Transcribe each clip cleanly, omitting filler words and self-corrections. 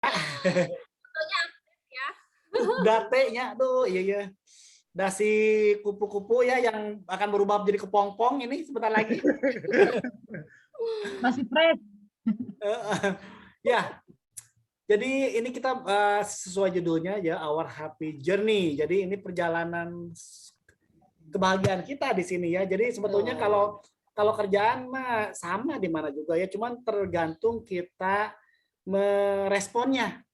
Fotonya aktif ya. Datenya, aduh, iya. Dah si kupu-kupu ya yang akan berubah menjadi kepompong ini sebentar lagi. Masih fresh. Ya, jadi ini kita sesuai judulnya ya, Our Happy Journey. Jadi ini perjalanan kebahagiaan kita di sini ya. Jadi sebetulnya kalau kerjaan mah sama di mana juga ya, cuman tergantung kita meresponnya.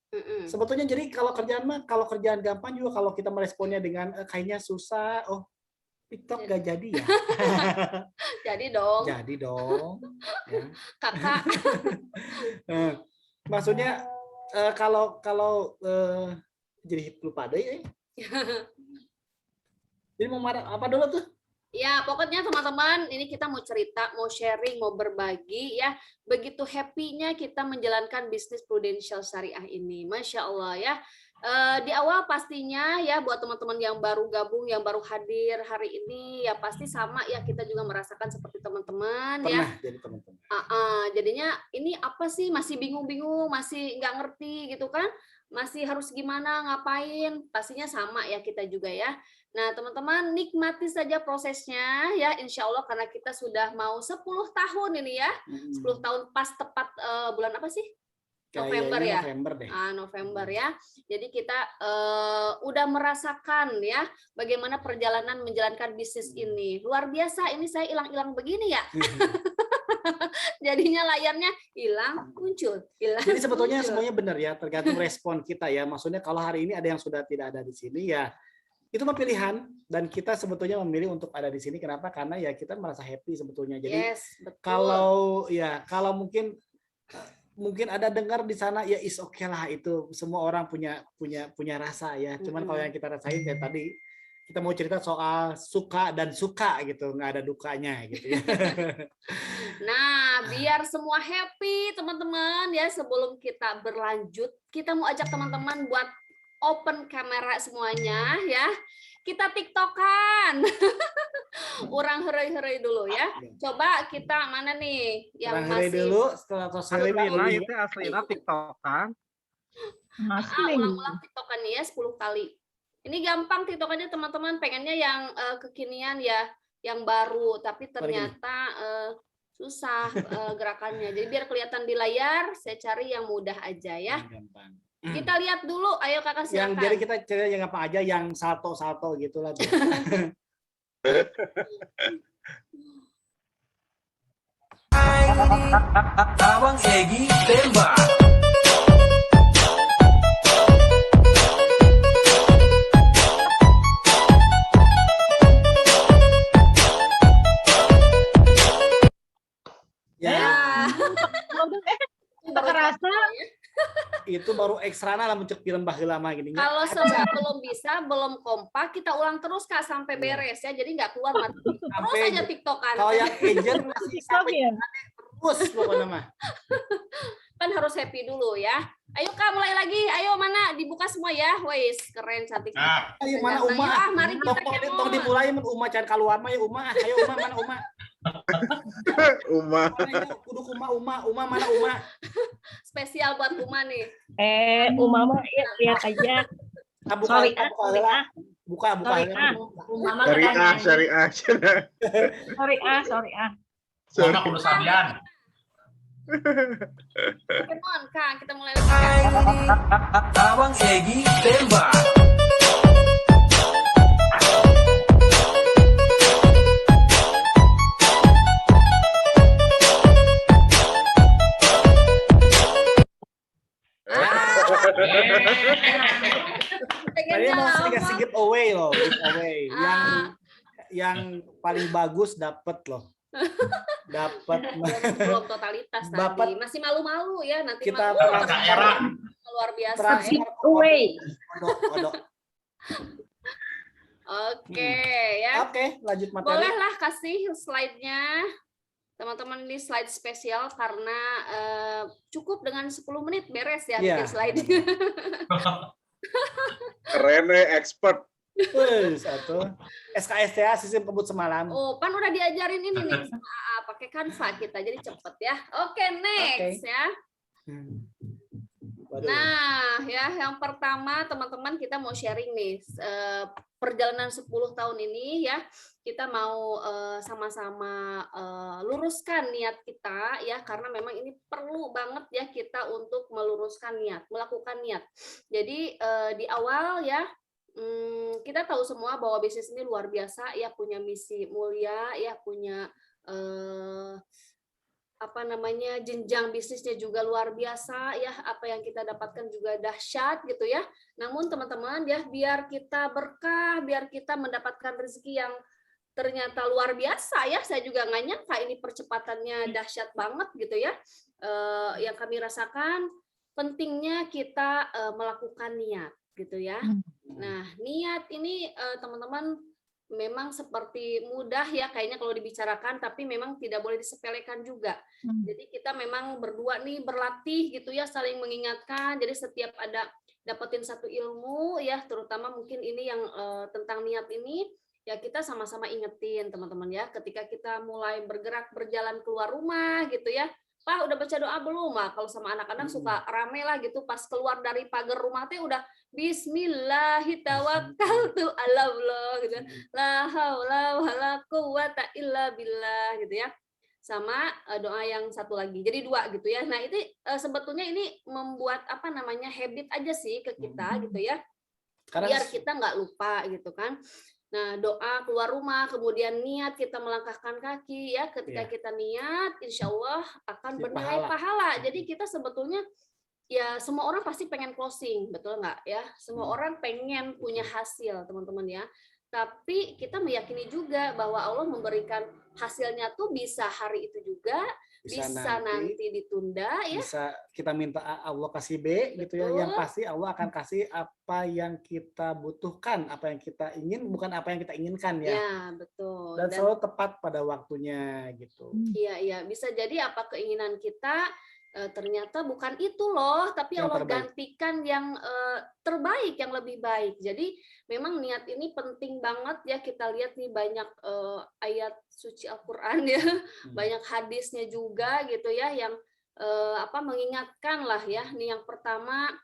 Sebetulnya jadi kalau kerjaan gampang juga kalau kita meresponnya dengan kayaknya susah, oh TikTok gak jadi ya. Jadi dong. Jadi dong. Ya. Kakak. Maksudnya kalau jadi lupa deh ya. Jadi mau marah apa dulu tuh? Ya, pokoknya teman-teman, ini kita mau cerita, mau sharing, mau berbagi ya. Begitu happy-nya kita menjalankan bisnis Prudential Syariah ini. Masya Allah ya. Di awal pastinya ya buat teman-teman yang baru gabung, yang baru hadir hari ini, ya pasti sama ya, kita juga merasakan seperti teman-teman ya. Pernah jadi teman-teman. Jadinya ini apa sih, masih bingung-bingung, masih nggak ngerti gitu kan. Masih harus gimana, ngapain, pastinya sama ya kita juga ya. Nah, teman-teman nikmati saja prosesnya ya, insya Allah karena kita sudah mau 10 tahun ini ya. 10 tahun pas tepat bulan apa sih? November ya. November deh. November ya. Jadi kita udah merasakan ya bagaimana perjalanan menjalankan bisnis ini. Luar biasa, ini saya hilang-hilang begini ya. Jadinya layarnya hilang, muncul, hilang. Jadi sebetulnya muncul. semuanya benar ya, tergantung respon kita ya. Maksudnya kalau hari ini ada yang sudah tidak ada di sini ya, itu mah pilihan dan kita sebetulnya memilih untuk ada di sini. Kenapa? Karena ya kita merasa happy sebetulnya. Jadi betul. kalau mungkin ada dengar di sana ya is okay lah, itu semua orang punya rasa ya. Cuman kalau yang kita rasain kayak tadi kita mau cerita soal suka dan suka gitu, nggak ada dukanya gitu ya. Nah, biar semua happy teman-teman ya, sebelum kita berlanjut, kita mau ajak teman-teman buat open kamera semuanya ya. Kita TikTokan. Orang heureuy dulu ya. Coba kita mana nih yang masih dulu setelah Aslina itu Aslina TikTokan. ulang-ulang TikTokan ya 10 kali. Ini gampang TikTokannya teman-teman, pengennya yang kekinian ya, yang baru, tapi ternyata susah gerakannya. Jadi biar kelihatan di layar, saya cari yang mudah aja ya. Gampang. Kita lihat dulu, ayo kakak silakan. Jadi kita cari yang apa aja, yang salto gitu lah. Abang Egi tembak. Itu baru ekstra lah mencek film baheula mah gini. Kalau belum bisa, belum kompak, kita ulang terus Kak sampai beres ya. Jadi nggak keluar mati. Terus aja TikTokan. Kalau yang agent masih sampai terus pokoknya mah. Kan harus happy dulu ya. Ayo Kak mulai lagi. Ayo mana dibuka semua ya. Wais, keren cantik. Ayo mana Uma? Mari kita tong dimulai Uma cari keluar mah ya Uma. Ayo Uma, mana Uma? Kudu Uma mana Uma? Spesial buat Uma nih. Uma mah ya lihat aja. Buka. Syariah. Uma kudu sabian. Come on Kak, kita mulai lagi. Abang Egi tembak. Tadi mau dikasih giveaway loh, giveaway. Yang paling bagus dapat loh. Belum totalitas tadi. Masih malu-malu ya nanti. Kita luar biasa. Giveaway. Oke ya. Oke, lanjut materi. Bolehlah kasih slide-nya. Teman-teman, ini slide spesial karena cukup dengan 10 menit beres ya bikin slide. Keren expert. Satu. SKSTA sistem kebut semalam. Oh, Pan udah diajarin ini nih sama AA, pakai Canva kita jadi cepet ya. Oke, next ya. Waduh. Nah, ya yang pertama teman-teman kita mau sharing nih perjalanan 10 tahun ini ya. Kita mau sama-sama luruskan niat kita ya karena memang ini perlu banget ya kita untuk meluruskan niat, melakukan niat. Jadi di awal ya kita tahu semua bahwa bisnis ini luar biasa ya, punya misi mulia ya, punya jenjang bisnisnya juga luar biasa ya, apa yang kita dapatkan juga dahsyat gitu ya. Namun teman-teman ya, biar kita berkah, biar kita mendapatkan rezeki yang ternyata luar biasa ya, saya juga nggak nyangka ini percepatannya dahsyat banget gitu ya. Yang kami rasakan pentingnya kita melakukan niat gitu ya. Nah, niat ini teman-teman memang seperti mudah ya kayaknya kalau dibicarakan, tapi memang tidak boleh disepelekan juga. Jadi kita memang berdua nih berlatih gitu ya, saling mengingatkan. Jadi setiap ada dapetin satu ilmu ya, terutama mungkin ini yang tentang niat ini, ya kita sama-sama ingetin teman-teman ya. Ketika kita mulai bergerak berjalan keluar rumah gitu ya, Pak udah baca doa belum? Nah, kalau sama anak-anak suka rame lah gitu, pas keluar dari pagar rumah teh udah Bismillahirrahmanirrahim ala Allah gitu. La haula wala quwata illa billah gitu ya. Sama doa yang satu lagi. Jadi dua gitu ya. Nah, itu sebetulnya ini membuat habit aja sih ke kita gitu ya. Biar kita nggak lupa gitu kan. Nah, doa keluar rumah, kemudian niat kita melangkahkan kaki ya. Ketika kita niat, insya Allah akan bernilai pahala. Jadi kita sebetulnya ya semua orang pasti pengen closing, betul nggak ya? Semua orang pengen punya hasil, teman-teman ya. Tapi kita meyakini juga bahwa Allah memberikan hasilnya tuh bisa hari itu juga, bisa nanti ditunda ya. Bisa kita minta Allah kasih B gitu ya. Yang pasti Allah akan kasih apa yang kita butuhkan, apa yang kita ingin, bukan apa yang kita inginkan ya. Ya, betul. Dan selalu tepat pada waktunya gitu. Iya, iya. Bisa jadi apa keinginan kita ternyata bukan itu loh, tapi Yang Allah terbaik. gantikan yang terbaik, yang lebih baik. Jadi memang niat ini penting banget ya. Kita lihat nih banyak ayat suci Al-Qur'an ya, banyak hadisnya juga gitu ya yang mengingatkan lah ya. Nih yang pertama,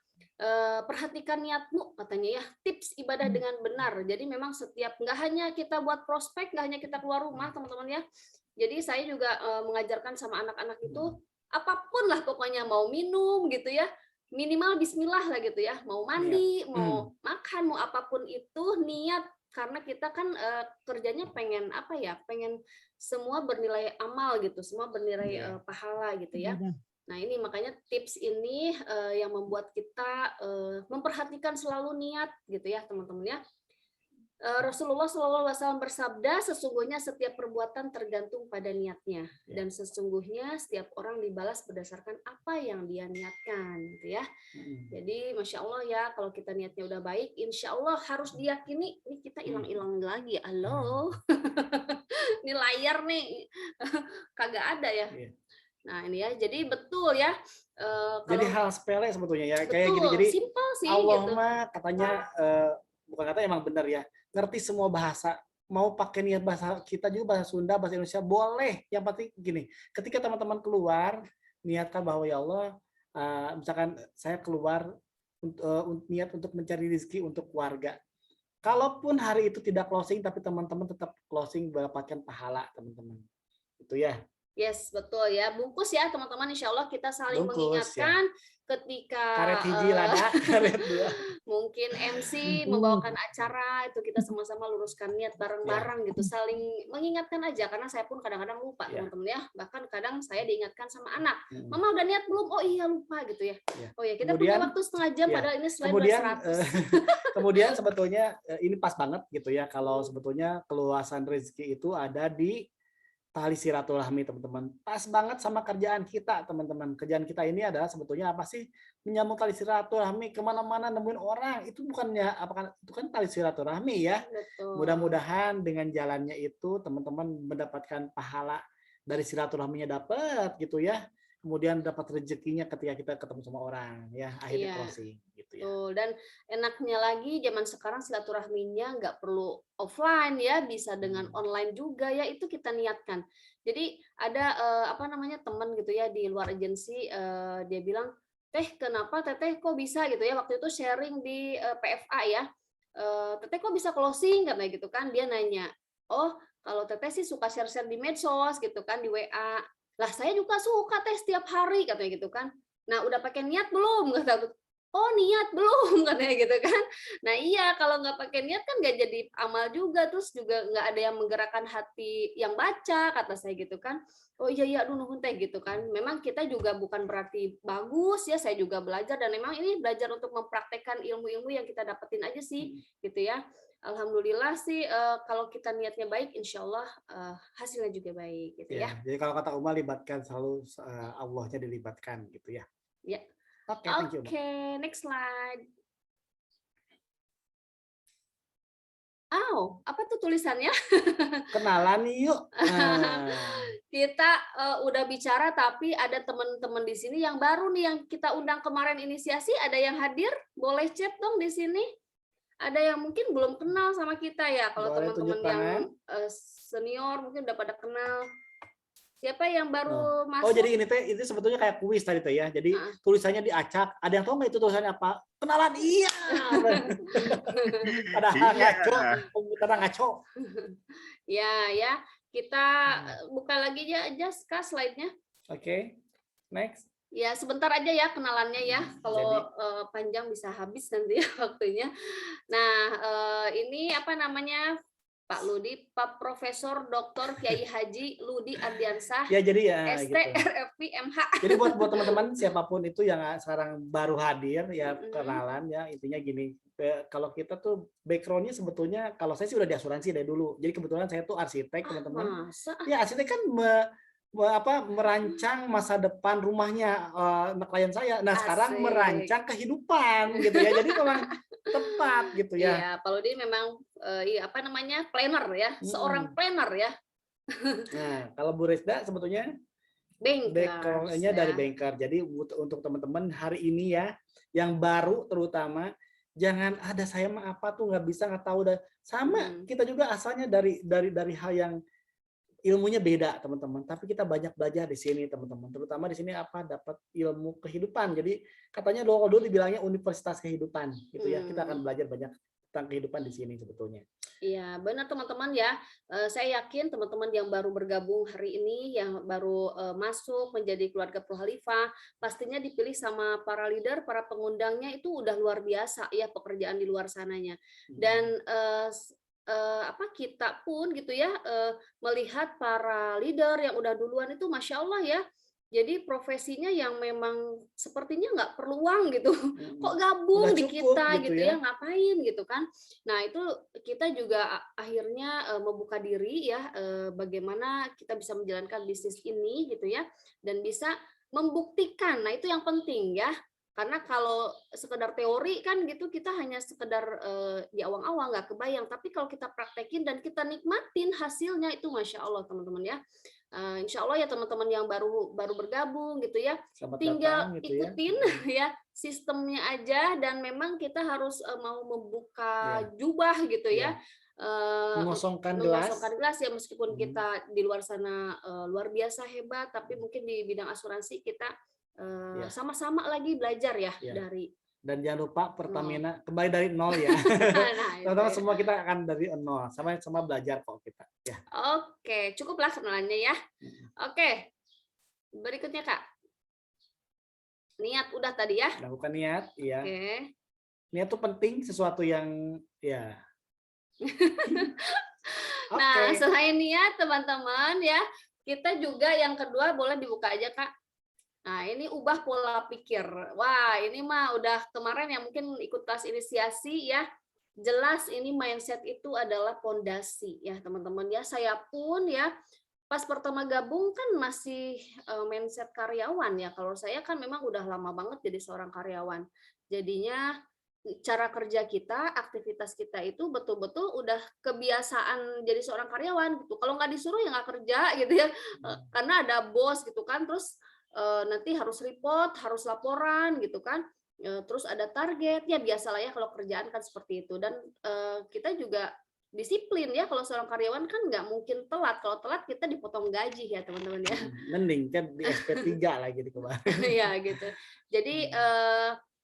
perhatikan niatmu katanya ya, tips ibadah dengan benar. Jadi memang setiap, nggak hanya kita buat prospek, nggak hanya kita keluar rumah teman-teman ya. Jadi saya juga mengajarkan sama anak-anak itu apapun lah pokoknya, mau minum gitu ya, minimal bismillah lah gitu ya, mau mandi, mau makan, mau apapun itu niat, karena kita kan kerjanya pengen pengen semua bernilai amal gitu, semua bernilai pahala gitu ya. Nah ini makanya tips ini yang membuat kita memperhatikan selalu niat gitu ya teman-teman ya. Rasulullah SAW bersabda, sesungguhnya setiap perbuatan tergantung pada niatnya, dan sesungguhnya setiap orang dibalas berdasarkan apa yang dia niatkan, gitu ya. Jadi, masya Allah ya, kalau kita niatnya udah baik, insya Allah harus diyakini, ini kita hilang-hilang lagi, halo, ini layar nih, kagak ada ya. Nah ini ya, jadi betul ya. Jadi hal sepele sebetulnya ya, kayak gini. Betul, Jadi simpel sih Allah gitu. mah katanya bukan kata emang benar ya, ngerti semua bahasa, mau pakai niat bahasa kita juga, bahasa Sunda, bahasa Indonesia boleh. Yang penting gini, ketika teman-teman keluar niatkan bahwa ya Allah, misalkan saya keluar niat untuk mencari rezeki untuk keluarga. Kalaupun hari itu tidak closing, tapi teman-teman tetap closing mendapatkan pahala teman-teman. Itu ya. Yes, betul ya. Bungkus ya teman-teman, insya Allah kita saling Bungkus, mengingatkan ketika karet hiji lada, karet dua. mungkin MC membawakan acara, itu kita sama-sama luruskan niat bareng-bareng gitu, saling mengingatkan aja, karena saya pun kadang-kadang lupa teman-teman ya. Bahkan kadang saya diingatkan sama anak, Mama udah niat belum? Oh iya lupa gitu ya. Oh ya, kita punya waktu setengah jam padahal ini slide kemudian 100. kemudian sebetulnya ini pas banget gitu ya, kalau sebetulnya keluasan rezeki itu ada di tali silaturahmi teman-teman. Pas banget sama kerjaan kita teman-teman. Kerjaan kita ini adalah sebetulnya apa sih? Menyambung tali silaturahmi, kemana-mana nemuin orang. Itu bukannya itu kan tali silaturahmi ya. Mudah-mudahan dengan jalannya itu teman-teman mendapatkan pahala dari silaturahminya, dapat gitu ya. Kemudian dapat rezekinya ketika kita ketemu sama orang ya, akhirnya closing gitu ya. Dan enaknya lagi zaman sekarang silaturahminya nggak perlu offline ya, bisa dengan online juga ya, itu kita niatkan. Jadi ada teman gitu ya di luar agensi, dia bilang Teh kenapa Teteh kok bisa gitu ya, waktu itu sharing di PFA ya, Teteh kok bisa closing katanya gitu kan, dia nanya, oh kalau Teteh sih suka share-share di medsos gitu kan, di WA, lah saya juga suka Teh setiap hari katanya gitu kan, nah udah pakai niat belum kata aku, oh niat belum katanya gitu kan, nah iya kalau nggak pakai niat kan nggak jadi amal juga, terus juga nggak ada yang menggerakkan hati yang baca kata saya gitu kan. Oh iya iya, aduh nuhun teh gitu kan. Memang kita juga bukan berarti bagus ya, saya juga belajar dan memang ini belajar untuk mempraktekkan ilmu-ilmu yang kita dapetin aja sih, gitu ya. Alhamdulillah sih kalau kita niatnya baik, insya Allah hasilnya juga baik, gitu ya. Ya, jadi kalau kata Uma libatkan selalu Allahnya dilibatkan gitu ya. Ya. Oke, thank you. Oke, next slide. Oh, apa tuh tulisannya? Kenalan yuk. Kita udah bicara tapi ada teman-teman di sini yang baru nih yang kita undang kemarin inisiasi, ada yang hadir? Boleh chat dong di sini. Ada yang mungkin belum kenal sama kita ya. Kalau Boleh tunjuk teman-teman yang tangan. senior mungkin udah pada kenal. Siapa yang baru Oh, masuk? jadi ini teh itu sebetulnya kayak kuis tadi teh ya. Jadi tulisannya diacak. Ada yang tahu nggak itu tulisannya apa? Kenalan iya. Padahal ngaco, komputer ngaco. Ya. Kita buka lagi aja Kak slide-nya. Oke. Next. Ya, sebentar aja ya kenalannya ya. Kalau panjang bisa habis nanti ya waktunya. Nah, ini apa namanya? Pak Ludi, Pak Profesor Dr. Kiai Haji Ludi Ardiansah, Ya jadi ya ST, gitu. RFP, MH. Jadi buat teman-teman siapapun itu yang sekarang baru hadir ya kenalan ya, intinya gini, kalau kita tuh backgroundnya sebetulnya kalau saya sih udah di asuransi dari dulu. Jadi kebetulan saya tuh arsitek teman-teman. Masa? Ya arsitek kan merancang masa depan rumahnya klien saya. Nah sekarang Asik. merancang kehidupan gitu ya. Jadi memang tepat gitu ya. Iya, Pak Ludi memang apa namanya planner ya, seorang planner ya. Nah kalau Bu Resda sebetulnya background-nya dari banker. Jadi untuk teman-teman hari ini ya, yang baru terutama jangan ada saya mah apa tuh nggak bisa nggak tahu sama kita juga asalnya dari hal yang ilmunya beda teman-teman. Tapi kita banyak belajar di sini teman-teman. Terutama di sini apa dapat ilmu kehidupan. Jadi katanya dulu dibilangnya universitas kehidupan gitu ya. Kita akan belajar banyak tentang kehidupan di sini sebetulnya. Iya, benar teman-teman ya. Saya yakin teman-teman yang baru bergabung hari ini, yang baru masuk menjadi keluarga Pro Khalifah, pastinya dipilih sama para leader, para pengundangnya itu udah luar biasa ya pekerjaan di luar sananya. Dan kita pun gitu ya melihat para leader yang udah duluan itu Masya Allah ya. Jadi profesinya yang memang sepertinya nggak perlu uang gitu, kok gabung di kita gitu ya, ngapain gitu kan. Nah itu kita juga akhirnya membuka diri ya, bagaimana kita bisa menjalankan bisnis ini gitu ya, dan bisa membuktikan. Nah itu yang penting ya, karena kalau sekedar teori kan gitu kita hanya sekedar di awang-awang nggak kebayang, tapi kalau kita praktekin dan kita nikmatin hasilnya itu Masya Allah teman-teman ya. Insya Allah ya teman-teman yang baru bergabung gitu ya, tinggal gitu ikutin ya sistemnya aja, dan memang kita harus mau membuka jubah gitu ya, mengosongkan gelas ya, meskipun kita di luar sana luar biasa hebat, tapi mungkin di bidang asuransi kita sama-sama lagi belajar ya dari. Dan jangan lupa Pertamina kembali dari nol ya. Teman-teman semua kita akan dari nol, sama belajar kok kita. Ya. Oke, cukuplah kenalannya ya. Oke, berikutnya Kak. Niat udah tadi ya? Lakukan niat, iya. Oke. Niat itu penting, sesuatu yang ya. Nah, selain niat teman-teman ya, kita juga yang kedua boleh dibuka aja Kak. Nah, ini ubah pola pikir. Wah, ini mah udah kemarin yang mungkin ikut kelas inisiasi ya. Jelas ini mindset itu adalah pondasi ya, teman-teman ya. Saya pun ya pas pertama gabung kan masih mindset karyawan ya. Kalau saya kan memang udah lama banget jadi seorang karyawan. Jadinya cara kerja kita, aktivitas kita itu betul-betul udah kebiasaan jadi seorang karyawan gitu. Kalau nggak disuruh ya nggak kerja gitu ya. Karena ada bos gitu kan, terus nanti harus report, harus laporan gitu kan, terus ada target ya, biasalah ya kalau kerjaan kan seperti itu. Dan kita juga disiplin ya. Kalau seorang karyawan kan nggak mungkin telat. Kalau telat kita dipotong gaji ya teman-teman ya. Mending kan di SP3 lagi di kemarin. Ya gitu. Jadi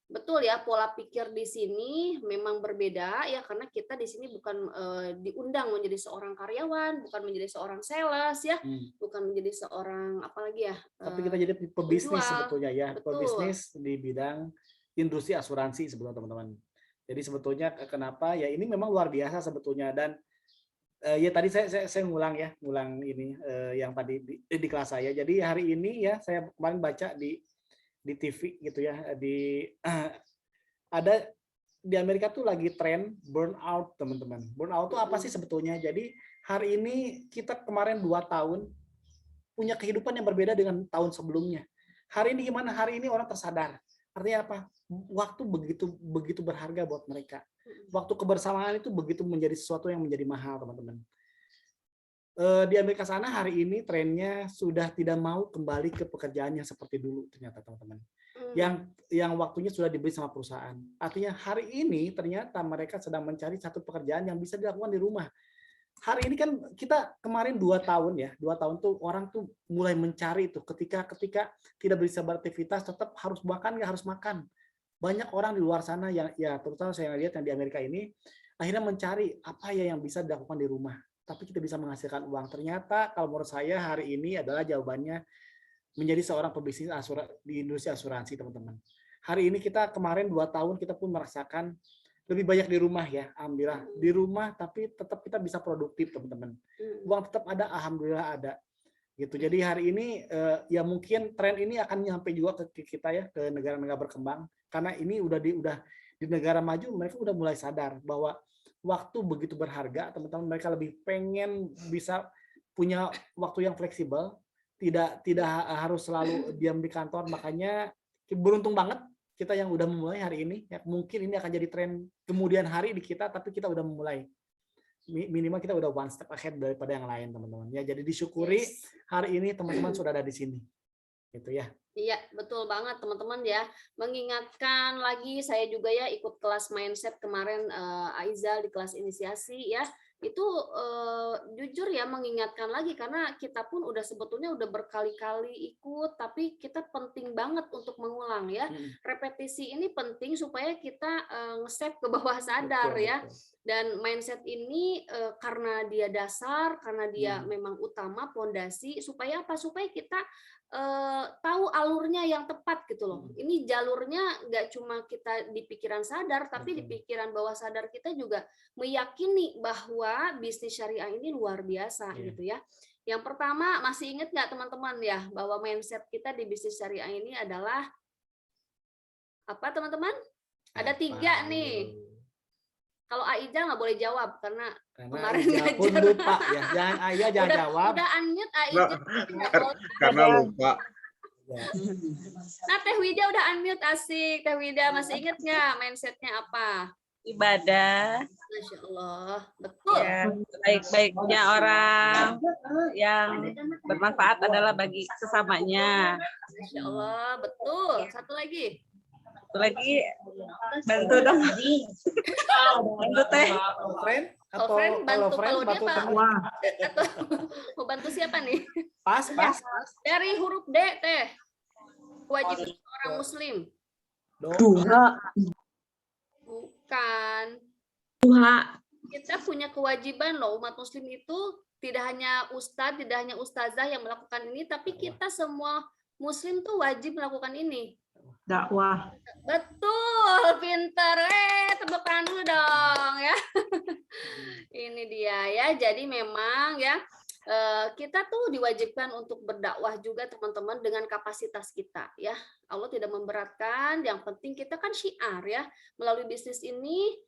betul ya, pola pikir di sini memang berbeda ya, karena kita di sini bukan diundang menjadi seorang karyawan, bukan menjadi seorang sales ya, bukan menjadi seorang apalagi ya. Tapi kita jadi pebisnis penjual. sebetulnya ya, Betul. pebisnis di bidang industri asuransi sebetulnya teman-teman. Jadi sebetulnya kenapa ya ini memang luar biasa sebetulnya. Dan ya tadi saya ngulang ini yang tadi di kelas saya. Jadi hari ini ya saya kemarin baca di TV gitu ya, ada di Amerika tuh lagi tren burnout teman-teman. Burnout itu apa sih sebetulnya? Jadi hari ini kita kemarin 2 tahun punya kehidupan yang berbeda dengan tahun sebelumnya. Hari ini gimana? Hari ini orang tersadar. Artinya apa? Waktu begitu berharga buat mereka. Waktu kebersamaan itu begitu menjadi sesuatu yang menjadi mahal teman-teman. Di Amerika sana hari ini trennya sudah tidak mau kembali ke pekerjaannya seperti dulu ternyata teman-teman. Yang waktunya sudah diberi sama perusahaan. Artinya hari ini ternyata mereka sedang mencari satu pekerjaan yang bisa dilakukan di rumah. Hari ini kan kita kemarin 2 tahun ya, 2 tahun tuh orang tuh mulai mencari itu ketika tidak bisa beraktivitas tetap harus makan, nggak harus makan. Banyak orang di luar sana yang ya terutama saya lihat yang di Amerika ini akhirnya mencari apa ya yang bisa dilakukan di rumah. Tapi kita bisa menghasilkan uang. Ternyata kalau menurut saya hari ini adalah jawabannya menjadi seorang pebisnis di industri asuransi teman-teman. Hari ini kita kemarin 2 tahun kita pun merasakan lebih banyak di rumah ya, alhamdulillah di rumah, tapi tetap kita bisa produktif teman-teman. Uang tetap ada, alhamdulillah ada. Gitu. Jadi hari ini ya mungkin tren ini akan nyampe juga ke kita ya, ke negara-negara berkembang. Karena ini udah di negara maju mereka udah mulai sadar bahwa waktu begitu berharga, teman-teman. Mereka lebih pengen bisa punya waktu yang fleksibel, tidak harus selalu diam di kantor. Makanya beruntung banget kita yang udah memulai hari ini. Ya, mungkin ini akan jadi tren kemudian hari di kita, tapi kita udah memulai. Minimal kita udah one step ahead daripada yang lain, teman-teman. Ya, jadi disyukuri hari ini teman-teman sudah ada di sini. Gitu ya. Iya, betul banget teman-teman ya. Mengingatkan lagi, saya juga ya ikut kelas mindset kemarin Aizal di kelas inisiasi ya. Itu jujur ya mengingatkan lagi, karena kita pun udah sebetulnya udah berkali-kali ikut, tapi kita penting banget untuk mengulang ya. Repetisi ini penting supaya kita nge-save ke bawah sadar ya. Dan mindset ini karena dia dasar, karena dia memang utama, pondasi, supaya apa? Supaya kita tahu alurnya yang tepat gitu loh. Ini jalurnya nggak cuma kita di pikiran sadar, tapi di pikiran bawah sadar kita juga meyakini bahwa bisnis syariah ini luar biasa gitu ya. Yang pertama, masih ingat nggak teman-teman ya, bahwa mindset kita di bisnis syariah ini adalah apa teman-teman? Ada 3 nih. Kalau Aijal nggak boleh jawab karena kemarin Aijal pun lupa ya. Jangan jawab. Udah unmute Aijal. Karena lupa. Nah, Teh Wida udah unmute, asik. Teh Wida masih inget nggak mindsetnya apa? Ibadah. Masya Allah, betul. Ya, baik-baiknya orang yang bermanfaat adalah bagi sesamanya. Masya Allah, betul. Satu lagi. Satu lagi, bantu dong. Bantu Teh. Friend atau friend bantu kalau dia bantu Pak. teman. Atau mau bantu siapa nih? Pas. Dari huruf D, Teh. Kewajiban orang Muslim. Duha. Bukan. Duha. Kita punya kewajiban loh, umat Muslim itu tidak hanya ustadz, tidak hanya ustazah yang melakukan ini, tapi kita semua Muslim tuh wajib melakukan ini. Dakwah. Betul, pinter. Tepuk tangan dulu dong ya. Ini dia ya. Jadi memang ya kita tuh diwajibkan untuk berdakwah juga teman-teman dengan kapasitas kita ya. Allah tidak memberatkan. Yang penting kita kan syiar ya. Melalui bisnis ini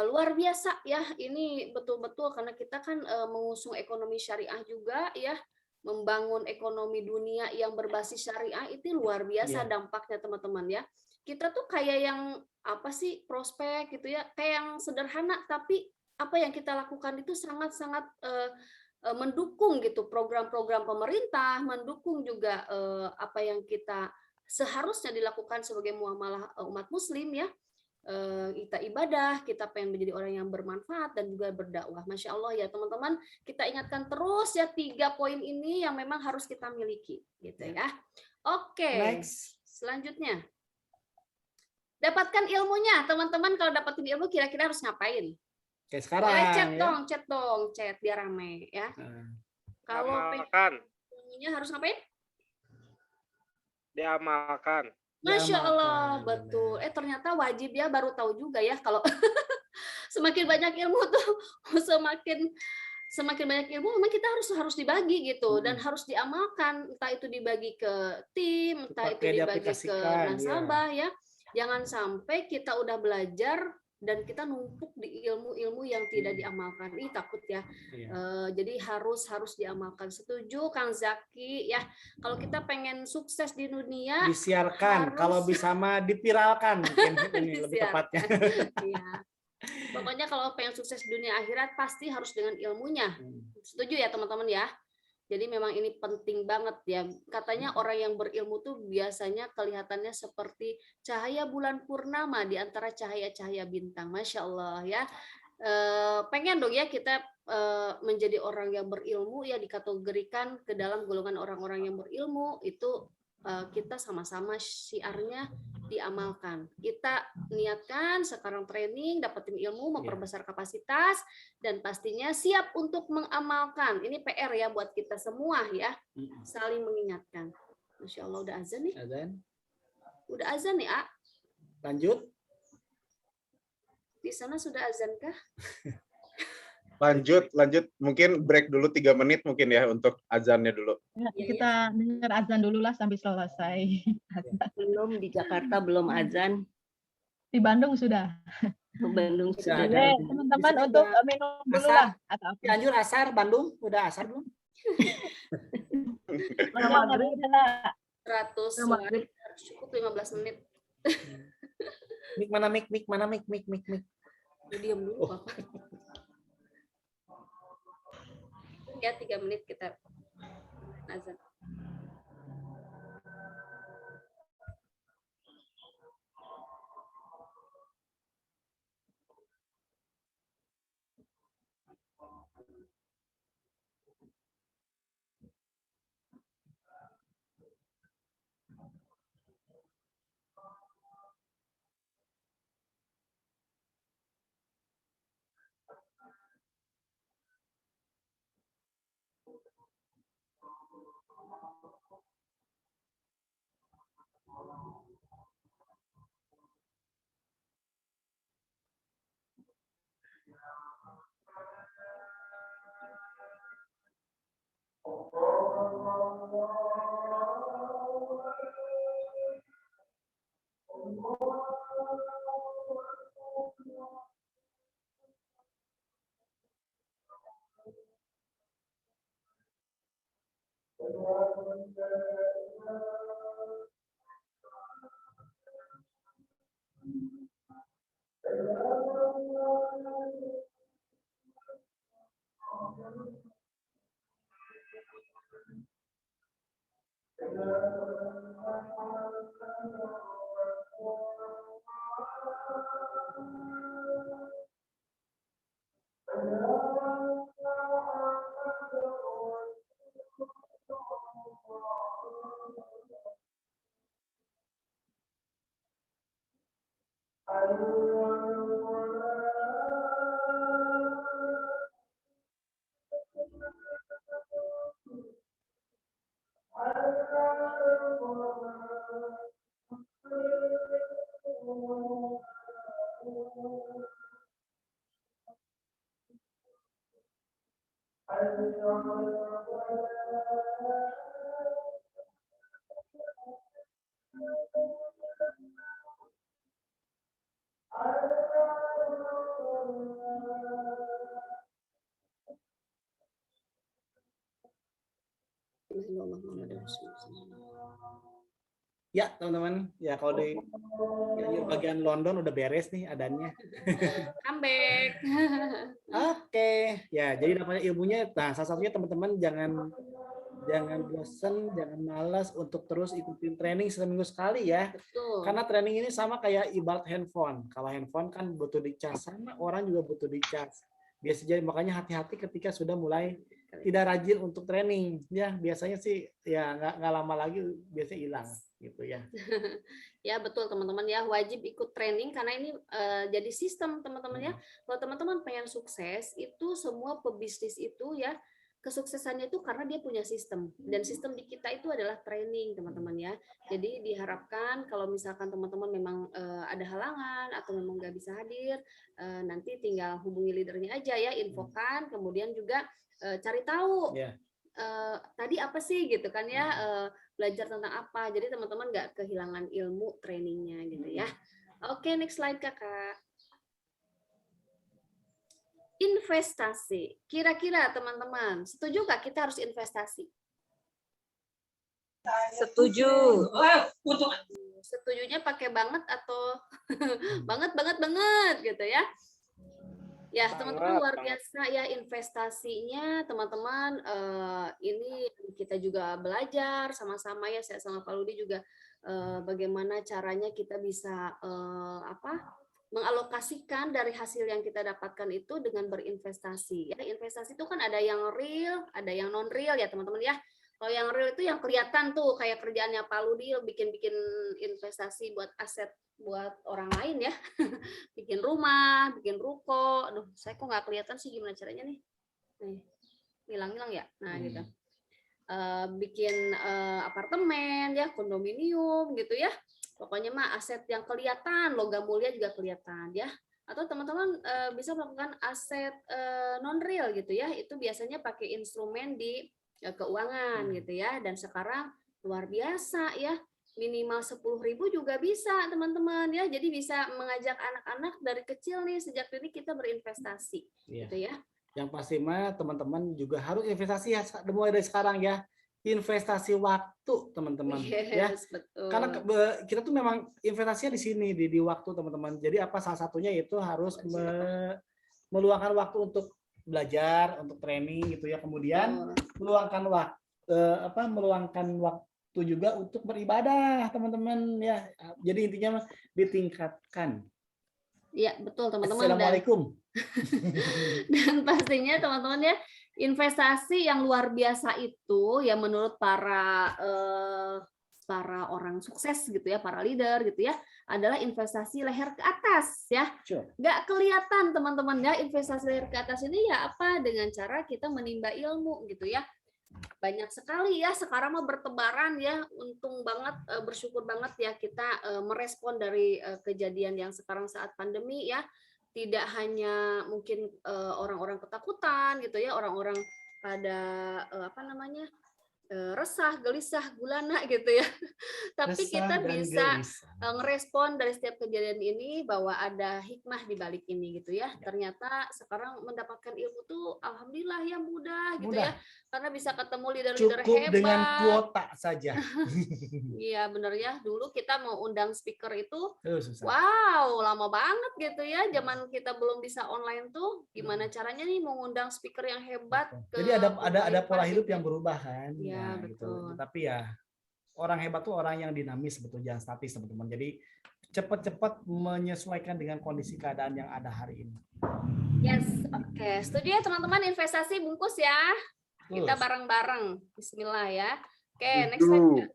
luar biasa ya. Ini betul-betul karena kita kan mengusung ekonomi syariah juga ya. Membangun ekonomi dunia yang berbasis syariah itu luar biasa dampaknya teman-teman ya. Kita tuh kayak yang apa sih prospek gitu ya, kayak yang sederhana tapi apa yang kita lakukan itu sangat-sangat mendukung gitu program-program pemerintah, mendukung juga apa yang kita seharusnya dilakukan sebagai muamalah umat Muslim ya. kita ibadah, kita pengen menjadi orang yang bermanfaat dan juga berdakwah. Masya Allah ya teman-teman, kita ingatkan terus ya 3 poin ini yang memang harus kita miliki, gitu ya. Oke, Next. selanjutnya. Dapatkan ilmunya, teman-teman. Kalau dapatin ilmu kira-kira harus ngapain? Oke, sekarang Boleh chat ya. dong, chat biar rame ya. Nah, Kalau Diamalkan, ilmunya harus ngapain? diamalkan. Masya Allah, diamalkan, betul. benar. Ternyata wajib ya, baru tahu juga ya kalau semakin banyak ilmu tuh semakin banyak ilmu memang kita harus dibagi gitu dan harus diamalkan, entah itu dibagi ke tim, entah itu Dipakai, dibagi ke diaplikasikan, nasabah ya. Jangan sampai kita udah belajar dan kita numpuk di ilmu-ilmu yang tidak diamalkan. Ih, takut ya. Iya. Jadi harus diamalkan. Setuju Kang Zaki ya. Kalau kita pengen sukses di dunia Disiarkan, harus- kalau bisa mah dipiralkan mungkin ini lebih Disiarkan. tepatnya. Iya. Pokoknya kalau pengen sukses dunia akhirat pasti harus dengan ilmunya. Setuju ya teman-teman ya. Jadi memang ini penting banget ya. Katanya orang yang berilmu tuh biasanya kelihatannya seperti cahaya bulan purnama di antara cahaya-cahaya bintang. Masya Allah ya. Pengen dong ya kita menjadi orang yang berilmu ya, dikategorikan ke dalam golongan orang-orang yang berilmu itu kita sama-sama syiarnya diamalkan. Kita niatkan sekarang training, dapetin ilmu, memperbesar kapasitas, dan pastinya siap untuk mengamalkan. Ini PR ya buat kita semua ya, saling mengingatkan. Masya Allah udah azan nih. Azan. Udah azan nih, A. Lanjut. Di sana sudah azan kah? Lanjut. Mungkin break dulu 3 menit mungkin ya untuk azannya dulu. Ya, Iya, kita dengar azan dulu lah sampai selesai. Belum, di Jakarta belum azan, Di Bandung sudah. ke Bandung Sudah sudah. ada. Jadi teman-teman Di situ untuk udah minum dulu asar. lah atau apa. Cianjur asar, Bandung udah asar belum? Maghrib lah. 100 Maghrib. harus cukup 15 menit. Mik mana mik mana mik. Diam dulu Bapak. Ya 3 menit kita azan. Ya teman-teman, ya kalau di bagian London udah beres nih adanya. Comeback. Oke, ya jadi dapatnya ilmunya. Nah, salah satunya teman-teman jangan jangan bosen, jangan malas untuk terus ikutin training seminggu sekali ya. Betul. Karena training ini sama kayak ibarat handphone. Kalau handphone kan butuh dicas, sama orang juga butuh dicas. Biasanya makanya hati-hati ketika sudah mulai tidak rajin untuk training. Ya biasanya sih ya nggak lama lagi biasanya hilang gitu ya. Ya betul teman-teman ya, wajib ikut training karena ini jadi sistem teman-teman ya. Kalau teman-teman pengen sukses itu semua pebisnis itu ya kesuksesannya itu karena dia punya sistem, dan sistem di kita itu adalah training teman-teman ya. Jadi diharapkan kalau misalkan teman-teman memang ada halangan atau memang nggak bisa hadir, nanti tinggal hubungi leadernya aja ya, infokan, kemudian juga cari tahu Ya. tadi apa sih gitu kan ya, belajar tentang apa, jadi teman-teman nggak kehilangan ilmu trainingnya gitu ya. Oke, next slide kakak. Investasi, kira-kira teman-teman setuju nggak kita harus investasi? Setuju. Setujunya pakai banget atau banget gitu ya? Ya teman-teman, luar biasa ya investasinya teman-teman. Ini kita juga belajar sama-sama ya, saya sama Pak Ludi juga bagaimana caranya kita bisa mengalokasikan dari hasil yang kita dapatkan itu dengan berinvestasi ya. Investasi itu kan ada yang real, ada yang non real ya teman-teman ya. Kalau yang real itu yang kelihatan tuh kayak kerjaannya Pak Ludi, bikin investasi buat aset buat orang lain ya. Bikin rumah, bikin ruko. Aduh, saya kok nggak kelihatan sih gimana caranya nih. Nih, hilang-hilang ya. Nah, gitu. Bikin apartemen ya, kondominium gitu ya. Pokoknya mah aset yang kelihatan, logam mulia juga kelihatan ya. Atau teman-teman bisa melakukan aset non real gitu ya. Itu biasanya pakai instrumen di keuangan gitu ya. Dan sekarang luar biasa ya. Minimal 10.000 juga bisa teman-teman ya. Jadi bisa mengajak anak-anak dari kecil nih, sejak dini kita berinvestasi gitu ya. Yang pasti mah teman-teman juga harus investasi ya, mulai dari sekarang ya. Investasi waktu teman-teman ya. Betul. Karena kita tuh memang investasinya di sini di waktu teman-teman. Jadi apa salah satunya itu harus meluangkan waktu untuk belajar, untuk training gitu ya. Kemudian meluangkan waktu juga untuk beribadah teman-teman ya. Jadi intinya ditingkatkan. Iya betul teman-teman. Assalamualaikum. Dan pastinya teman-teman ya, investasi yang luar biasa itu ya menurut para orang sukses gitu ya, para leader gitu ya, adalah investasi leher ke atas ya. Nggak kelihatan teman-teman ya, investasi leher ke atas ini ya apa, dengan cara kita menimba ilmu gitu ya. Banyak sekali ya sekarang mah bertebaran ya, untung banget, bersyukur banget ya kita merespon dari kejadian yang sekarang saat pandemi ya. Tidak hanya mungkin orang-orang ketakutan gitu ya, orang-orang pada resah, gelisah, gulana gitu ya. Tapi kita bisa ngerespon dari setiap kejadian ini bahwa ada hikmah di balik ini gitu ya. Ternyata sekarang mendapatkan ilmu tuh alhamdulillah ya mudah gitu ya. Karena bisa ketemu leader-leader hebat. Cukup dengan kuota saja. Iya bener ya, dulu kita mau undang speaker itu susah. wow lama banget gitu ya, zaman kita belum bisa online tuh gimana caranya nih mengundang speaker yang hebat. Jadi ada pola hidup yang berubah kan ya, nah, betul. Gitu. Tapi ya orang hebat tuh orang yang dinamis sebetulnya, jangan statis teman-teman. Jadi cepat-cepat menyesuaikan dengan kondisi keadaan yang ada hari ini. Yes, oke. Setuju ya teman-teman, investasi bungkus ya. Kita bareng-bareng. Bismillah ya. Oke, next slide.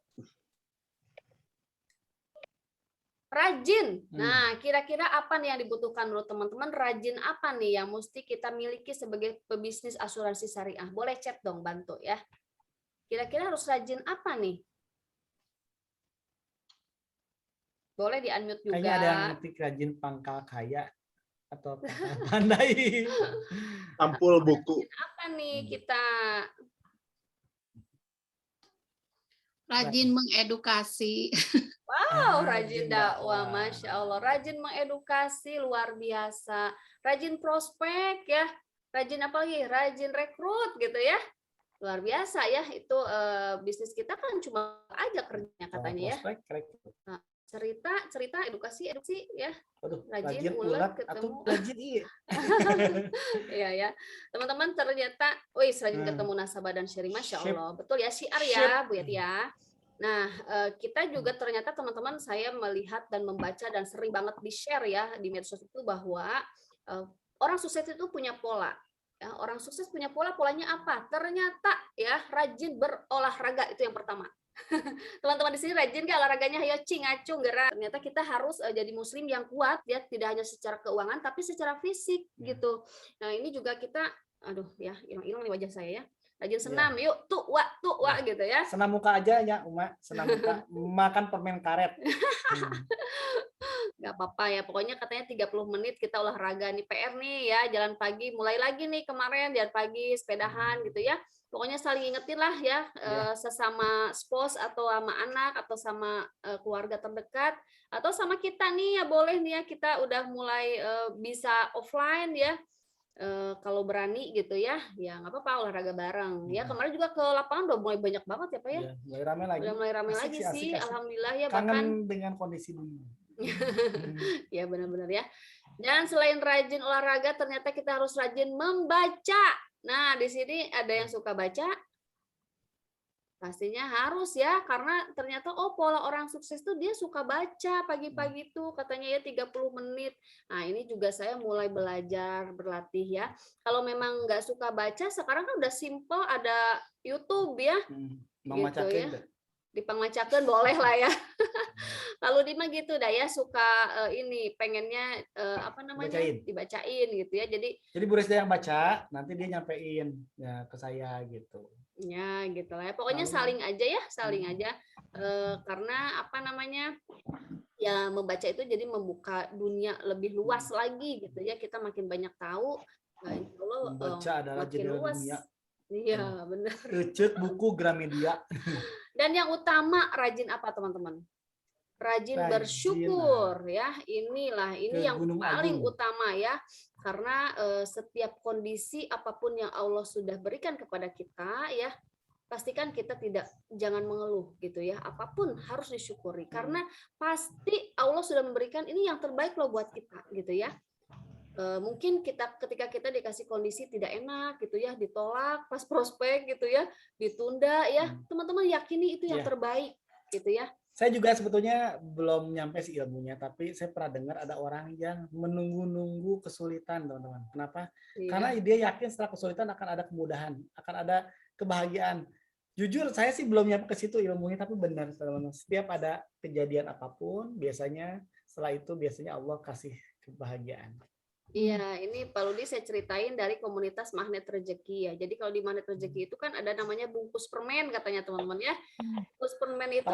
Rajin. Nah, kira-kira apa nih yang dibutuhkan menurut teman-teman? Rajin apa nih yang mesti kita miliki sebagai pebisnis asuransi syariah? Boleh chat dong, bantu ya. Kira-kira harus rajin apa nih? Boleh di-unmute juga. Kayaknya ada yang ngetik rajin pangkal kaya atau pangkal pandai. Ampul buku. Apa nih kita? Rajin mengedukasi. Wow, rajin dakwah, Masya Allah. Rajin mengedukasi, luar biasa. Rajin prospek ya. Rajin apa lagi? Rajin rekrut gitu ya. Luar biasa ya. Itu bisnis kita kan cuma aja kerjanya katanya ya. cerita, edukasi ya. Aduh, Rajin, rajin ulet, ulat ketemu. atau rajin iya. Iya ya. Teman-teman ternyata, wih rajin Nah. ketemu nasabah dan sharing, Masya Sip. Allah. Betul ya, syiar Sip. ya Bu Yati ya. Nah, kita juga ternyata teman-teman saya melihat dan membaca dan sering banget di-share ya di medsos itu bahwa orang sukses itu punya pola. Ya, orang sukses punya pola, polanya apa? Ternyata ya rajin berolahraga itu yang pertama. Teman-teman di sini rajin nggak olahraganya? Ayo cing acung gerak. Ternyata kita harus jadi muslim yang kuat ya, tidak hanya secara keuangan tapi secara fisik gitu. Nah, ini juga kita aduh ya, hilang-hilang di wajah saya ya. Rajin senam, yuk tuh wa gitu ya. Senam muka aja ya, Uma. Senam muka, makan permen karet. Nggak apa-apa ya, pokoknya katanya 30 menit kita olahraga nih, PR nih ya, jalan pagi mulai lagi nih kemarin jalan pagi sepedahan gitu ya. Pokoknya saling ingetin lah ya, sesama spouse atau sama anak atau sama keluarga terdekat atau sama kita nih ya, boleh nih ya, kita udah mulai bisa offline ya. Kalau berani gitu ya nggak apa-apa olahraga bareng ya. Kemarin juga ke lapangan udah mulai banyak banget ya Pak ya. Mulai rame lagi. Udah mulai rame Asik lagi sih, asik. alhamdulillah ya. Kangen Bahkan dengan kondisi dulu. ya benar-benar ya. Dan selain rajin olahraga, ternyata kita harus rajin membaca. Nah, di sini ada yang suka baca? Pastinya harus ya, karena ternyata pola orang sukses tuh dia suka baca pagi-pagi tuh katanya ya 30 menit. Nah, ini juga saya mulai belajar, berlatih ya. Kalau memang nggak suka baca, sekarang kan udah simple, ada YouTube ya. Gitu ya. Dipangmacakeun boleh lah ya. Kalau Dima gitu dah ya, suka ini pengennya apa namanya? Dibacain gitu ya. Jadi Bu Resda yang baca, nanti dia nyampein ya ke saya gitu. Ya gitu lah ya. Pokoknya saling aja ya, saling aja. Karena apa namanya? Ya membaca itu jadi membuka dunia lebih luas lagi gitu ya. Kita makin banyak tahu. Nah, insya Allah membaca adalah makin jendela luas. dunia. Iya, benar. Ecek buku Gramedia. Dan yang utama rajin apa teman-teman? Rajin bersyukur ya. Ini yang paling utama ya. Karena setiap kondisi apapun yang Allah sudah berikan kepada kita ya, pastikan kita jangan mengeluh gitu ya. Apapun harus disyukuri karena pasti Allah sudah memberikan ini yang terbaik loh buat kita gitu ya. Mungkin ketika kita dikasih kondisi tidak enak gitu ya, ditolak pas prospek gitu ya, ditunda ya, teman-teman yakini itu yang terbaik gitu ya. Saya juga sebetulnya belum nyampe sih ilmunya, tapi saya pernah dengar ada orang yang menunggu-nunggu kesulitan, teman-teman. Kenapa? Karena dia yakin setelah kesulitan akan ada kemudahan, akan ada kebahagiaan. Jujur saya sih belum nyampe ke situ ilmunya, tapi benar, teman-teman. Setiap ada kejadian apapun, biasanya setelah itu biasanya Allah kasih kebahagiaan. Iya, ini Pak Ludi saya ceritain dari komunitas Magnet Rezeki ya. Jadi kalau di Magnet Rezeki itu kan ada namanya bungkus permen katanya teman-teman ya. Bungkus permen itu,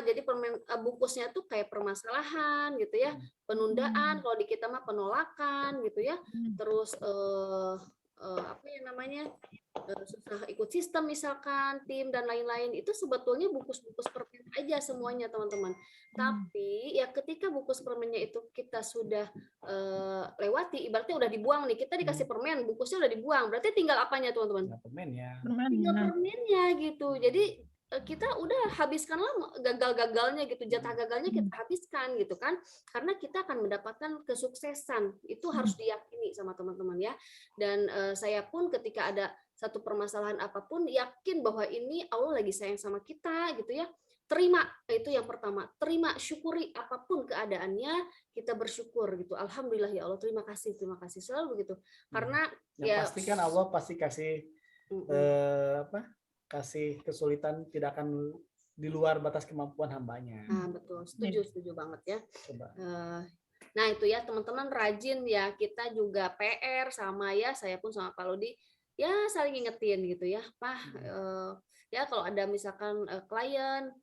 jadi permen bungkusnya tuh kayak permasalahan gitu ya, penundaan. Kalau di kita mah penolakan gitu ya. Terus apa yang namanya susah ikut sistem misalkan tim dan lain-lain, itu sebetulnya bungkus-bungkus permen aja semuanya teman-teman. Tapi ya ketika bungkus permennya itu kita sudah lewati, ibaratnya udah dibuang nih, kita dikasih permen, bungkusnya udah dibuang, berarti tinggal apanya teman-teman? Permennya. Tinggal permennya gitu. Jadi kita udah habiskanlah gagal-gagalnya gitu, jatah gagalnya kita habiskan gitu kan, karena kita akan mendapatkan kesuksesan. Itu harus diyakini sama teman-teman ya. Dan saya pun ketika ada satu permasalahan apapun, yakin bahwa ini Allah lagi sayang sama kita gitu ya. Terima, itu yang pertama. Terima, syukuri apapun keadaannya, kita bersyukur gitu. Alhamdulillah ya Allah, terima kasih selalu begitu. Karena yang pasti kan Allah pasti kasih kasih kesulitan tidak akan di luar batas kemampuan hambanya. Nah, betul, setuju banget ya. Nah itu ya teman-teman, rajin ya, kita juga PR sama ya, saya pun sama Pak Ludi ya saling ingetin gitu ya, Pak. Ya kalau ada misalkan klien,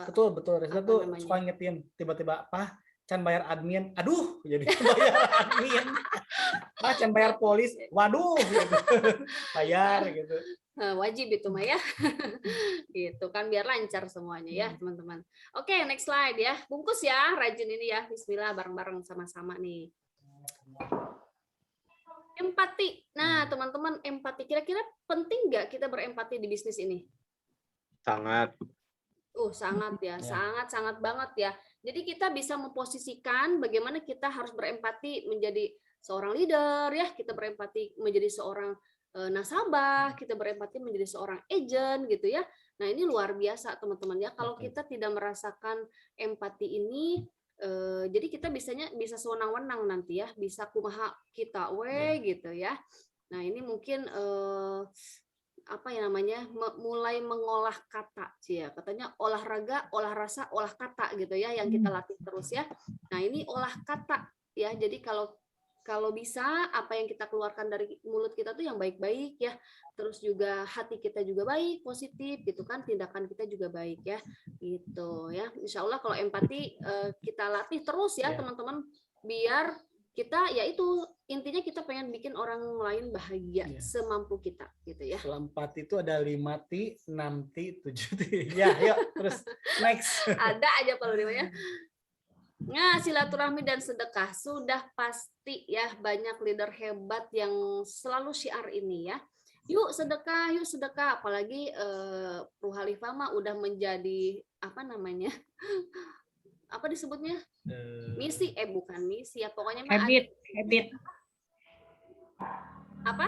betul Reza tuh suka ingetin, tiba-tiba Pak can bayar admin, aduh jadi bayar admin, Pak can bayar polis, waduh gitu. Bayar gitu. Wajib itu mah ya. Gitu kan biar lancar semuanya ya teman-teman. Oke, next slide ya. Bungkus ya, rajin ini ya. Bismillah bareng-bareng sama-sama nih. Empati. Nah, teman-teman, empati. Kira-kira penting nggak kita berempati di bisnis ini? Sangat. Sangat ya, Ya. sangat banget ya. Jadi kita bisa memposisikan bagaimana kita harus berempati menjadi seorang leader ya, kita berempati menjadi seorang nasabah, kita berempati menjadi seorang agent gitu ya. Nah, ini luar biasa teman-teman ya. Kalau Betul. kita tidak merasakan empati ini jadi kita bisa sewenang-wenang nanti ya, bisa kumaha kita we gitu ya. Nah, ini mungkin apa ya namanya mulai mengolah kata ya katanya olahraga olah rasa olah kata gitu ya yang kita latih terus ya. Nah ini olah kata ya, jadi kalau bisa apa yang kita keluarkan dari mulut kita tuh yang baik-baik ya, terus juga hati kita juga baik positif gitu kan, tindakan kita juga baik ya gitu ya. Insya Allah kalau empati kita latih terus ya teman-teman, biar kita ya itu intinya kita pengen bikin orang lain bahagia semampu kita gitu ya. Kalau 4 itu ada 5 T, 6 T, 7 T. Ya, yuk terus next. Ada aja kalau dia. Nah, silaturahmi dan sedekah sudah pasti ya, banyak leader hebat yang selalu syiar ini ya. Yuk sedekah, apalagi Pru Khalifah mah udah menjadi apa namanya? Apa disebutnya? Misi bukan misi ya, pokoknya mah Habit. apa?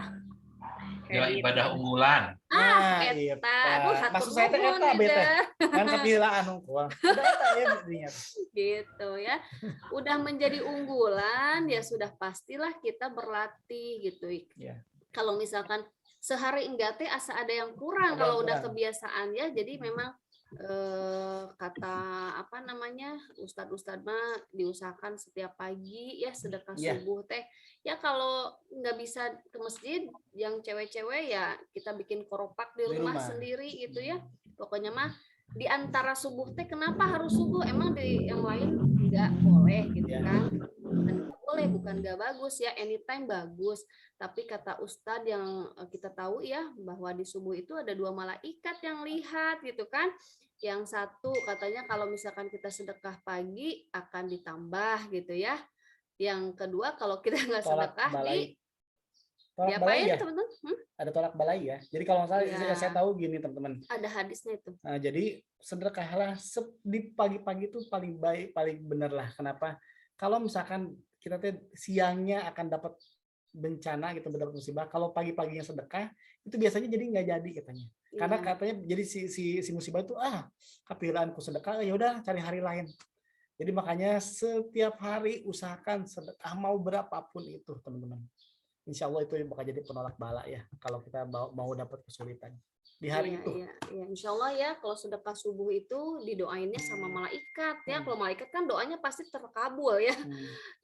Jalan ibadah unggulan. Eta. Aduh, hatur maksud saya teh nuhun eta nih, bete. dah. Kan kepilaan unggul. Udah eta ya intinya. Gitu ya. Udah menjadi unggulan ya sudah pastilah kita berlatih gitu. Iya. Kalau misalkan sehari enggak teh asa ada yang kurang Ada kalau yang udah kurang. kebiasaan ya. Jadi memang kata apa namanya ustadz mah diusahakan setiap pagi ya sedekah Iya. subuh teh ya. Kalau nggak bisa ke masjid yang cewek-cewek ya kita bikin koropak di rumah sendiri gitu ya. Pokoknya mah di antara subuh teh kenapa harus subuh, emang di yang lain nggak boleh gitu Iya. kan. Boleh, bukan nggak bagus ya, anytime bagus. Tapi kata Ustadz yang kita tahu ya bahwa di subuh itu ada 2 malaikat yang lihat gitu kan. Yang satu katanya kalau misalkan kita sedekah pagi akan ditambah gitu ya. Yang kedua kalau kita nggak Tolak sedekah balai. Tolak balai diapain ya? teman-teman? Ada tolak balai ya. Jadi kalau nggak salah Iya. saya tahu gini teman-teman. Ada hadisnya itu. Nah, jadi sedekahlah di pagi-pagi itu paling baik, paling benar lah. Kenapa? Kalau misalkan kita siangnya akan dapat bencana gitu, mendapat musibah. Kalau pagi-paginya sedekah itu biasanya jadi nggak jadi katanya. Karena Iya. katanya jadi si musibah itu kapilaanku sedekah, ya udah cari hari lain. Jadi makanya setiap hari usahakan sedekah mau berapapun itu teman-teman. Insya Allah itu bakal jadi penolak bala ya kalau kita mau dapat kesulitan di hari itu. Iya. Insya Allah ya kalau sedekah subuh itu didoainnya sama malaikat ya. Kalau malaikat kan doanya pasti terkabul ya.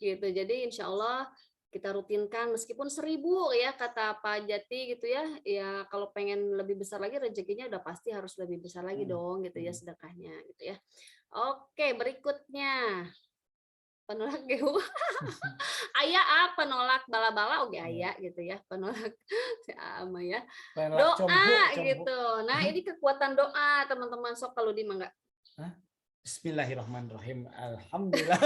Gitu. Jadi insya Allah kita rutinkan meskipun 1000 ya kata Pak Jati gitu ya. Ya kalau pengen lebih besar lagi rezekinya udah pasti harus lebih besar lagi dong gitu ya sedekahnya gitu ya. Oke, berikutnya penolak gehu. Aya penolak bala-bala oke aya gitu ya. Penolak sama ya. Doa gitu. Nah, ini kekuatan doa teman-teman, sok kalau di mangga. Bismillahirrahmanirrahim. Alhamdulillah.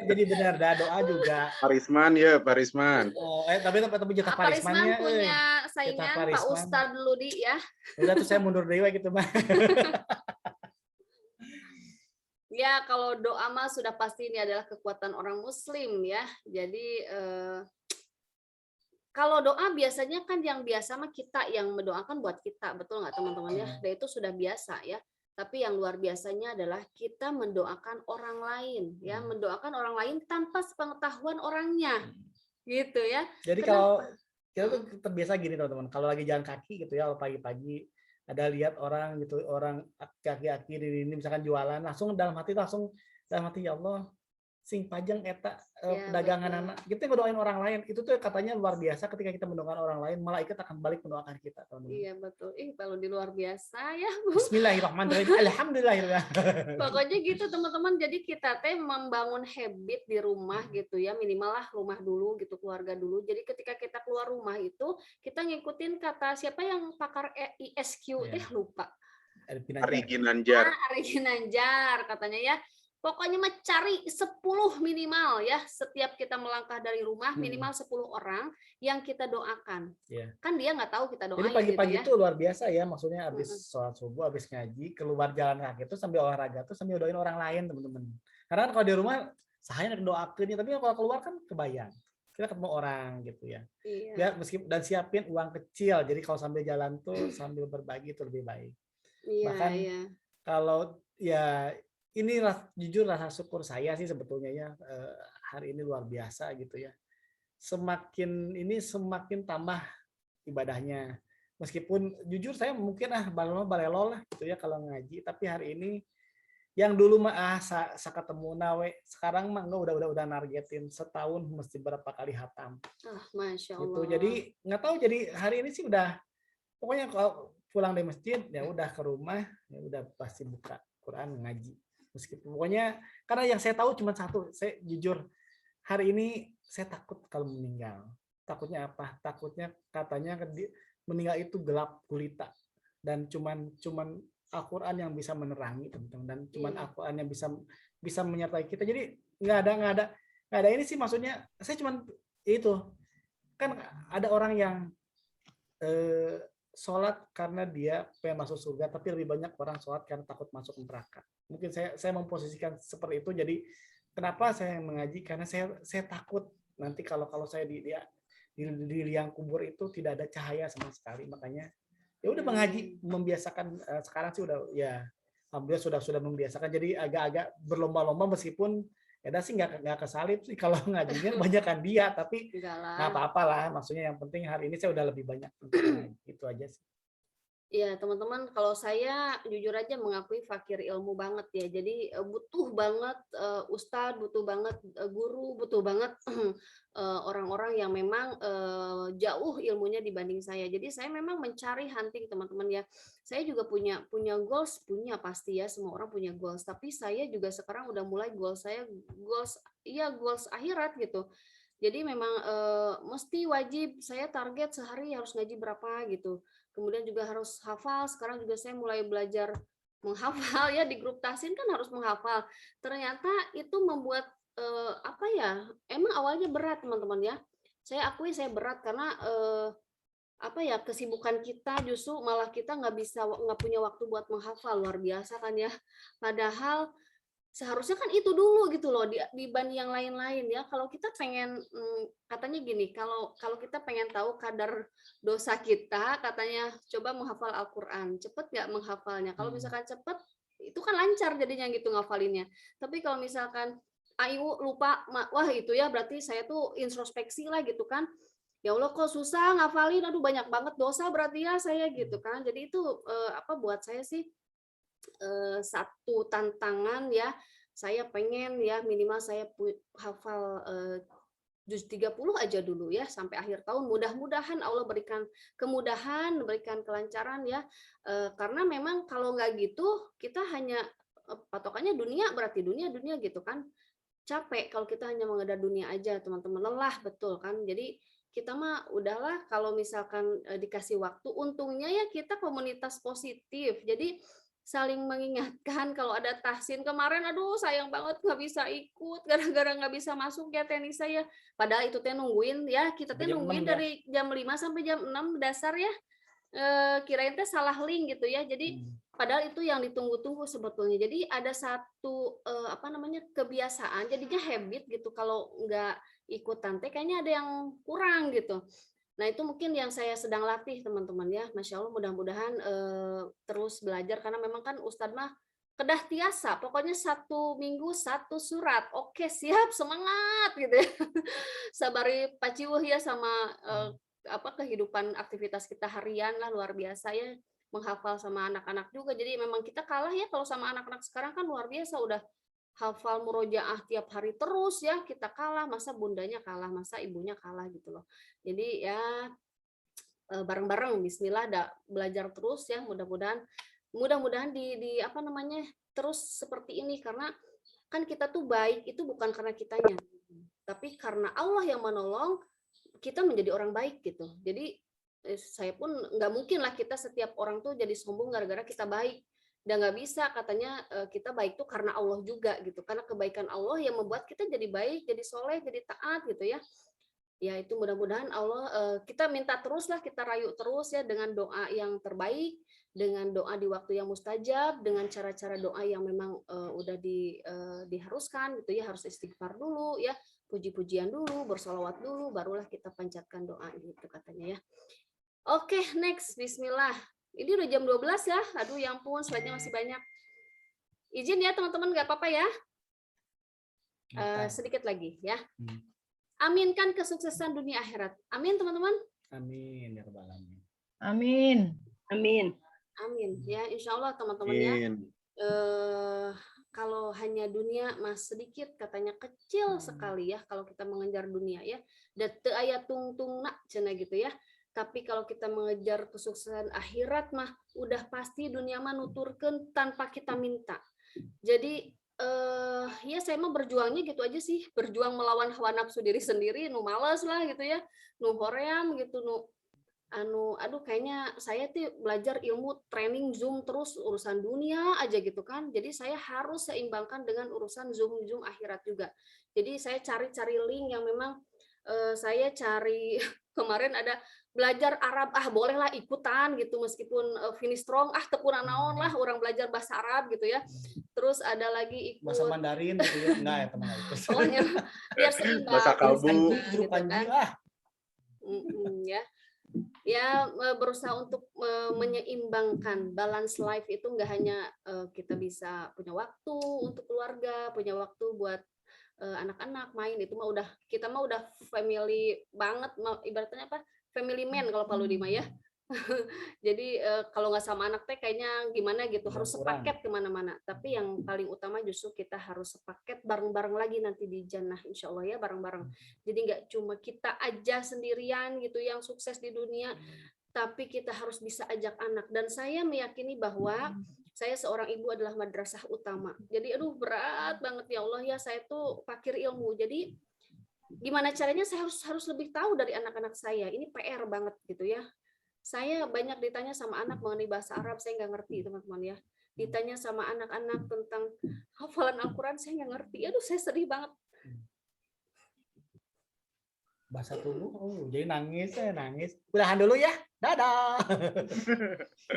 Jadi benar dah doa juga. Parisman ya, Parisman. Tapi jatah Parismannya punya saingan Pak Ustadz dulu di ya. Udah tuh saya mundur dewa gitu mah. Ya, kalau doa mah sudah pasti ini adalah kekuatan orang muslim ya. Jadi kalau doa biasanya kan yang biasa mah kita yang mendoakan buat kita, betul nggak teman-teman ya? Dan itu sudah biasa ya. Tapi yang luar biasanya adalah kita mendoakan orang lain ya, mendoakan orang lain tanpa sepengetahuan orangnya. Gitu ya. Jadi kalau kita tuh terbiasa gini teman-teman, kalau lagi jalan kaki gitu ya, pagi-pagi ada lihat orang gitu, orang kaki-kaki di ini misalkan jualan, langsung dalam hati ya Allah sing pajang eta pedagangan anak kita ngedoain orang lain, itu tuh katanya luar biasa. Ketika kita mendoakan orang lain, malaikat akan balik mendoakan kita teman-teman. Iya betul. Kalau di luar biasa ya. Bismillahirrahmanirrahim. Alhamdulillah. Pokoknya gitu teman-teman. Jadi kita membangun habit di rumah gitu ya, minimal lah rumah dulu gitu, keluarga dulu. Jadi ketika kita keluar rumah itu kita ngikutin kata siapa yang pakar ISQ lupa. Ari Ginanjar Ari Ginanjar katanya ya. Pokoknya mah cari 10 minimal ya, setiap kita melangkah dari rumah minimal 10 orang yang kita doakan. Iya. Kan dia nggak tahu kita Jadi doain pagi-pagi gitu ya. itu luar biasa ya, maksudnya habis sholat subuh, habis ngaji, keluar jalan kaki itu sambil olahraga tuh sambil doain orang lain, teman-teman. Karena kan kalau di rumah saya doakeun, tapi kalau keluar kan kebayang. Kita ketemu orang gitu ya. Iya. Ya meskipun dan siapin uang kecil. Jadi kalau sambil jalan tuh sambil berbagi itu lebih baik. Iya, Bahkan iya. kalau ya inilah jujur rasa syukur saya sih sebetulnya ya, hari ini luar biasa gitu ya. Semakin tambah ibadahnya. Meskipun jujur saya mungkin balelo lah gitu ya kalau ngaji, tapi hari ini yang dulu mah ketemu nawe, sekarang mah enggak udah nargetin setahun mesti berapa kali hatam Masya gitu. Allah. Jadi nggak tahu, jadi hari ini sih udah pokoknya kalau pulang dari masjid ya udah ke rumah ya udah pasti buka Quran ngaji. Meskipun pokoknya karena yang saya tahu cuma satu, saya jujur hari ini saya takut kalau meninggal. Takutnya apa? Takutnya katanya meninggal itu gelap gulita dan cuman Al-Quran yang bisa menerangi, teman-teman, dan cuman Al-Quran yang bisa menyertai kita. Jadi nggak ada ini sih, maksudnya saya cuman itu kan ada orang yang sholat karena dia pengen masuk surga, tapi lebih banyak orang sholat karena takut masuk neraka. Mungkin saya memposisikan seperti itu. Jadi kenapa saya mengaji? Karena saya takut nanti kalau saya di liang kubur itu tidak ada cahaya sama sekali. Makanya ya udah mengaji, membiasakan. Sekarang sih udah ya alhamdulillah sudah membiasakan. Jadi agak-agak berlomba-lomba, meskipun ya sih nggak kesalip sih kalau ngajinya banyakan dia, tapi nggak apa-apa lah. Maksudnya yang penting hari ini saya udah lebih banyak. Itu aja sih. Ya teman-teman, kalau saya jujur aja mengakui fakir ilmu banget ya. Jadi butuh banget ustadz, butuh banget guru, butuh banget orang-orang yang memang jauh ilmunya dibanding saya. Jadi saya memang mencari hunting, teman-teman ya. Saya juga punya goals, punya pasti ya, semua orang punya goals. Tapi saya juga sekarang udah mulai goals saya goals akhirat gitu. Jadi memang mesti wajib saya target sehari harus ngaji berapa gitu. Kemudian juga harus hafal. Sekarang juga saya mulai belajar menghafal ya, di grup tahsin kan harus menghafal. Ternyata itu membuat apa ya? Emang awalnya berat, teman-teman ya. Saya akui saya berat karena apa ya, kesibukan kita justru malah kita nggak punya waktu buat menghafal. Luar biasa kan ya. Padahal seharusnya kan itu dulu gitu loh dibanding yang lain-lain ya. Kalau kita pengen katanya gini, kalau kita pengen tahu kadar dosa kita, katanya coba menghafal Al-Qur'an. Cepet nggak menghafalnya? Kalau misalkan cepet itu kan lancar jadinya gitu ngafalinnya. Tapi kalau misalkan ayu lupa, wah itu ya berarti saya tuh introspeksi lah gitu kan. Ya Allah kok susah ngafalin, aduh banyak banget dosa berarti ya saya gitu kan. Jadi itu apa buat saya sih satu tantangan ya. Saya pengen ya minimal saya hafal juz 30 aja dulu ya sampai akhir tahun. Mudah-mudahan Allah berikan kemudahan, berikan kelancaran ya. Karena memang kalau nggak gitu kita hanya patokannya dunia, berarti dunia gitu kan. Capek kalau kita hanya mengejar dunia aja, teman-teman, lelah betul kan. Jadi kita mah udahlah kalau misalkan dikasih waktu, untungnya ya kita komunitas positif. Jadi saling mengingatkan kalau ada tahsin kemarin, aduh sayang banget nggak bisa ikut gara-gara nggak bisa masuk ya tenis saya. Padahal itu teh nungguin ya, kita teh nungguin dari jam 5 sampai jam 6 dasar ya. Kirain teh salah link gitu ya. Jadi padahal itu yang ditunggu-tunggu sebetulnya. Jadi ada satu apa namanya kebiasaan, jadinya habit gitu. Kalau nggak ikutan teh kayaknya ada yang kurang gitu. Nah itu mungkin yang saya sedang latih teman-teman ya. Masya Allah mudah-mudahan terus belajar karena memang kan Ustadz mah kedah tiasa. Pokoknya 1 minggu 1 surat. Oke siap, semangat gitu ya. Sabari paciwuh ya sama apa kehidupan aktivitas kita harian lah, luar biasa ya, menghafal sama anak-anak juga. Jadi memang kita kalah ya kalau sama anak-anak sekarang kan luar biasa, udah hafal murojaah tiap hari terus ya, kita kalah, masa bundanya kalah, masa ibunya kalah gitu loh. Jadi ya bareng-bareng bismillah belajar terus ya, mudah-mudahan di apa namanya terus seperti ini, karena kan kita tuh baik itu bukan karena kitanya, tapi karena Allah yang menolong kita menjadi orang baik gitu. Jadi saya pun nggak mungkin lah kita setiap orang tuh jadi sombong gara-gara kita baik. Dan nggak bisa katanya kita baik tuh karena Allah juga gitu. Karena kebaikan Allah yang membuat kita jadi baik, jadi soleh, jadi taat gitu ya. Ya itu mudah-mudahan Allah, kita minta terus lah, kita rayu terus ya dengan doa yang terbaik, dengan doa di waktu yang mustajab, dengan cara-cara doa yang memang udah diharuskan gitu ya, harus istighfar dulu ya, puji-pujian dulu, bersolawat dulu, barulah kita panjatkan doa gitu katanya ya. Oke, next, Bismillah. Ini udah jam 12 ya. Aduh, ya ampun, slide-nya masih banyak. Izin ya, teman-teman, nggak apa-apa ya. Sedikit lagi ya. Aminkan kesuksesan dunia akhirat. Amin, teman-teman. Amin ya rabbal alamin. Amin. Amin. Amin. Ya, insya Allah teman-teman ya. Kalau hanya dunia mas sedikit, katanya kecil sekali ya kalau kita mengejar dunia ya. Dan teu aya tungtung nak cenah gitu ya. Tapi kalau kita mengejar kesuksesan akhirat mah udah pasti dunia mah nuturkeun tanpa kita minta. Jadi ya saya mah berjuangnya gitu aja sih, berjuang melawan hawa nafsu diri sendiri, nu males lah gitu ya, nu hoream gitu, nu aduh kayaknya saya tuh belajar ilmu training Zoom terus urusan dunia aja gitu kan. Jadi saya harus seimbangkan dengan urusan Zoom akhirat juga. Jadi saya cari-cari link yang memang saya cari kemarin ada belajar Arab, bolehlah ikutan gitu meskipun finish strong, tepuna naon lah orang belajar bahasa Arab gitu ya. Terus ada lagi ikut Bahasa Mandarin gitu ya. Enggak ya teman. pokoknya biar seimbang Bahasa kalbu. gitu kan. Ya berusaha untuk menyeimbangkan balance life itu nggak hanya kita bisa punya waktu untuk keluarga, punya waktu buat anak-anak main, itu mah udah kita mah udah family banget, ibaratnya apa, family man kalau Palu Dima ya. Jadi kalau nggak sama anak teh kayaknya gimana gitu, harus sepaket kemana-mana. Tapi yang paling utama justru kita harus sepaket bareng-bareng lagi nanti di jannah insya Allah ya, bareng-bareng. Jadi nggak cuma kita aja sendirian gitu yang sukses di dunia, tapi kita harus bisa ajak anak. Dan saya meyakini bahwa saya seorang ibu adalah madrasah utama. Jadi aduh berat banget ya Allah ya, saya tuh fakir ilmu. Jadi gimana caranya saya harus lebih tahu dari anak-anak saya. Ini PR banget gitu ya. Saya banyak ditanya sama anak mengenai bahasa Arab, saya nggak ngerti teman-teman ya. Ditanya sama anak-anak tentang hafalan Al-Quran, saya nggak ngerti. Aduh saya sedih banget. Bahasa tubuh, jadi nangis. Udahan dulu ya, dadah.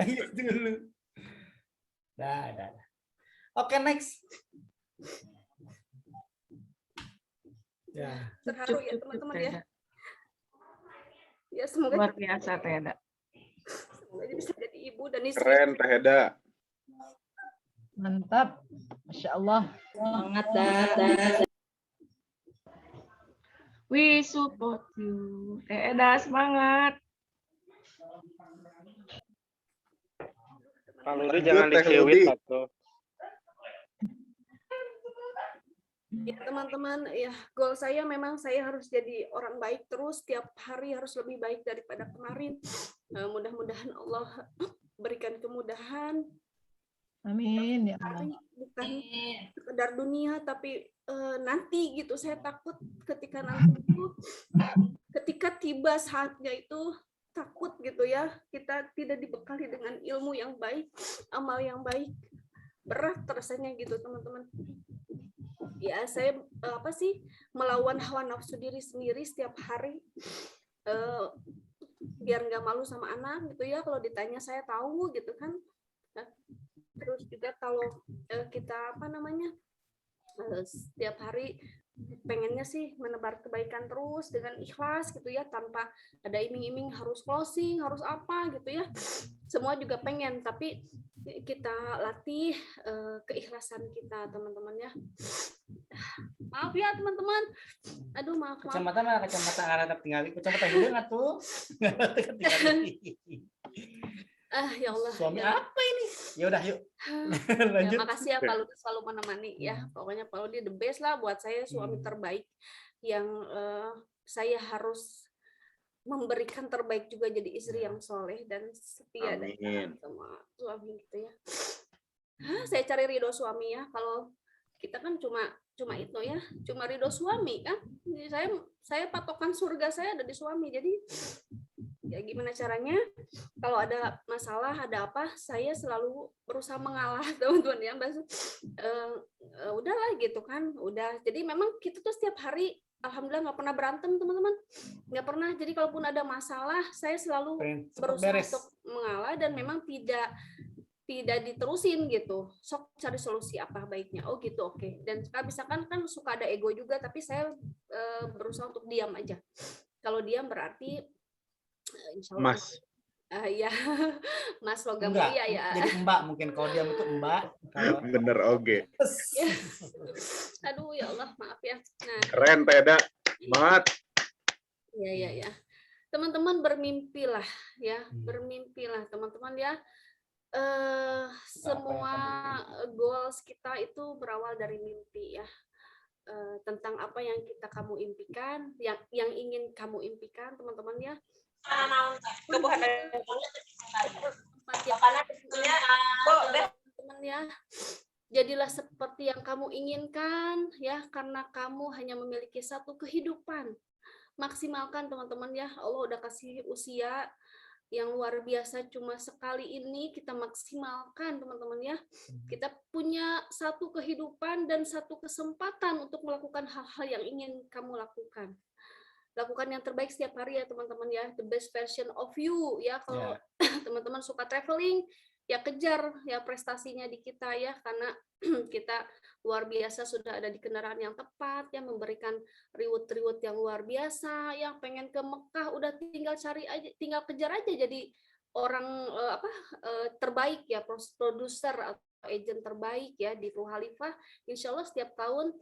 Nangis dulu. Dadah. Oke, next. Ya. Terharu ya teman-teman ya. Ya semoga Luar biasa Teh Eda. semoga bisa jadi ibu dan istri. Keren Teh Eda. Mantap. Masya Allah. Semangat dah. We support you. Teh Eda semangat. Kalau itu jangan dikewit atau Ya teman-teman, ya goal saya memang saya harus jadi orang baik terus, tiap hari harus lebih baik daripada kemarin. Mudah-mudahan Allah berikan kemudahan. Amin ya Allah. Bukan sekedar dunia, tapi nanti gitu saya takut ketika nanti itu, ketika tiba saatnya itu takut gitu ya, kita tidak dibekali dengan ilmu yang baik, amal yang baik, berat rasanya gitu teman-teman. Ya saya melawan hawa nafsu diri sendiri setiap hari biar nggak malu sama anak gitu ya, kalau ditanya saya tahu gitu kan. Terus juga kalau kita setiap hari pengennya sih menebar kebaikan terus dengan ikhlas gitu ya, tanpa ada iming-iming harus closing, harus apa gitu ya. Semua juga pengen, tapi kita latih keikhlasan kita teman-teman ya. Maaf ya teman-teman. Aduh maaf. Kecamatan mana kecamatan Arab tinggali, kecamatan Hidung atuh. Ya Allah. Suami ya. apa ini? Ya udah yuk. Ya, Lanjut. makasih ya Pak Lutfi selalu menemani ya. Pokoknya Pak Lutfi the best lah buat saya, suami terbaik yang saya harus memberikan terbaik juga, jadi istri yang soleh dan setia dan taat sama suami gitu ya. Saya cari ridho suami ya. Kalau kita kan cuma itu ya, cuma ridho suami kan. Jadi saya patokan surga saya ada di suami. Jadi ya gimana caranya kalau ada masalah, ada apa, saya selalu berusaha mengalah teman-teman ya. Udahlah gitu kan, udah. Jadi memang kita tuh setiap hari alhamdulillah nggak pernah berantem teman-teman, nggak pernah. Jadi kalaupun ada masalah, saya selalu berusaha untuk mengalah dan memang tidak diterusin gitu. Sok cari solusi apa baiknya. Oh gitu, oke. Dan misalkan kan suka ada ego juga, tapi saya berusaha untuk diam aja. Kalau diam berarti insya Allah. Mas. Ya, Mas logam Enggak, mulia ya. jadi Mbak mungkin kalau diam itu Mbak. Kalau Bener oke. Ya. Aduh ya Allah, maaf ya. Nah, Keren Teh Eda. Semangat. ya. Teman-teman bermimpilah ya, bermimpilah teman-teman ya. Semua goals kita itu berawal dari mimpi ya. Tentang apa yang kamu impikan, yang ingin kamu impikan teman-teman ya. Teman ya, jadilah seperti yang kamu inginkan ya, karena kamu hanya memiliki satu kehidupan. Maksimalkan teman-teman ya, Allah udah kasih usia yang luar biasa, cuma sekali ini kita maksimalkan teman-teman ya. Kita punya satu kehidupan dan satu kesempatan untuk melakukan hal-hal yang ingin kamu lakukan. Lakukan yang terbaik setiap hari ya teman-teman ya, the best version of you ya. Kalau teman-teman suka traveling ya, kejar ya prestasinya di kita ya, karena kita luar biasa sudah ada di kendaraan yang tepat ya, memberikan reward yang luar biasa. Yang pengen ke Mekah udah tinggal cari aja, tinggal kejar aja jadi orang terbaik ya, produser atau agent terbaik ya di Pro Khalifah. Insya Allah setiap tahun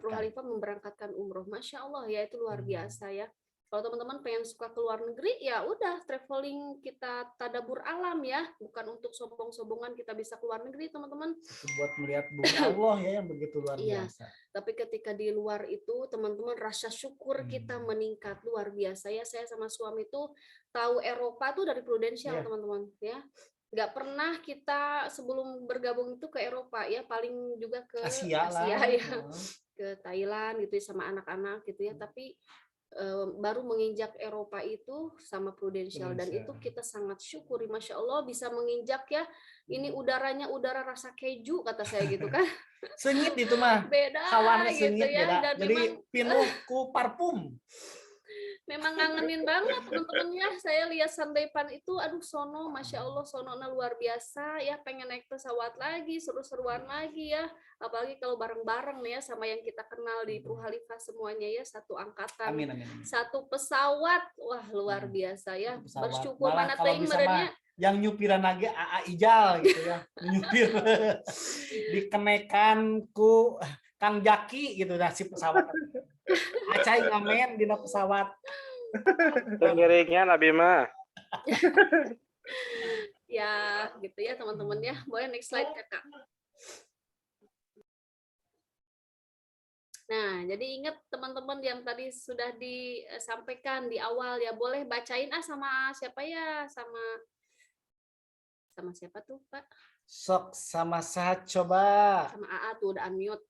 Pro Khalifah memberangkatkan umroh. Masya Allah ya, itu luar biasa ya. Kalau teman-teman pengen suka ke luar negeri, ya udah traveling, kita tadabur alam ya, bukan untuk sombong-sombongan kita bisa ke luar negeri teman-teman. Buat melihat bumi Allah ya yang begitu luar biasa. Tapi ketika di luar itu teman-teman rasa syukur kita meningkat luar biasa ya. Saya sama suami tuh tahu Eropa tuh dari Prudential teman-teman ya. Nggak pernah kita sebelum bergabung itu ke Eropa ya, paling juga ke Asia ya, ke Thailand gitu ya sama anak-anak gitu ya. Tapi baru menginjak Eropa itu sama Prudential, dan itu kita sangat syukuri, Masya Allah bisa menginjak ya. Ini udaranya udara rasa keju kata saya gitu kan. Sengit itu mah. Beda. Hawannya gitu sengit ya. beda. Dan jadi penuh ku parfum. Memang ngangenin banget teman-teman ya. Saya lihat Sandaipan itu, aduh sono, Masya Allah, sonona luar biasa ya. Pengen naik pesawat lagi, seru-seruan lagi ya. Apalagi kalau bareng-bareng nih ya sama yang kita kenal di Pro Khalifah semuanya ya, satu angkatan, amin. Satu pesawat, wah luar biasa ya. Bersyukur malah mana kalau teuing bisa merenya. Yang nyupiran lagi AA Ijal gitu ya, nyupir dikenekan ku Kang Jaki gitu nah si pesawat. Acai ngamen dina pesawat. Pengiringnya Nabi mah. Ya, gitu ya teman-teman ya. Boleh next slide Kakak. Nah, jadi ingat teman-teman yang tadi sudah disampaikan di awal ya, boleh bacain sama siapa ya? Sama siapa tuh, Pak? Sok sama Sahat coba. Sama AA tuh udah unmute.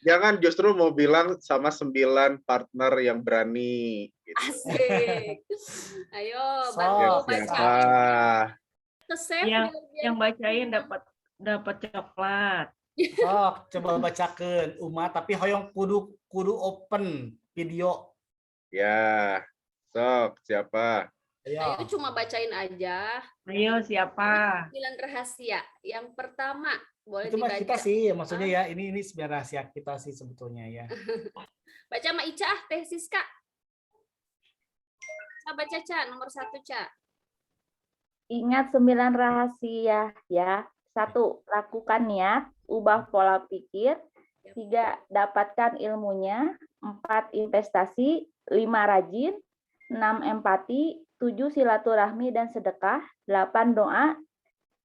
Jangan justru mau bilang sama 9 partner yang berani. Gitu. Asik. Ayo, So, bantu baca. Yang bacain dapat coklat. Sok coba bacakeun umat tapi hoyong kudu open video. Ya. Sok siapa? Ayo cuma bacain aja. Ayo siapa? 9 rahasia. Yang pertama, boleh itu dibaca. Kita sih maksudnya ya ini sebenarnya rahasia kita sih sebetulnya ya. Baca sama Ica Teh Siska. Baca Ca, nomor 1 Ca. Ingat 9 rahasia ya. 1. Lakukan niat, ubah pola pikir. 3. Dapatkan ilmunya. 4. Investasi. 5. Rajin. 6. Empati. 7. Silaturahmi dan sedekah. 8. Doa.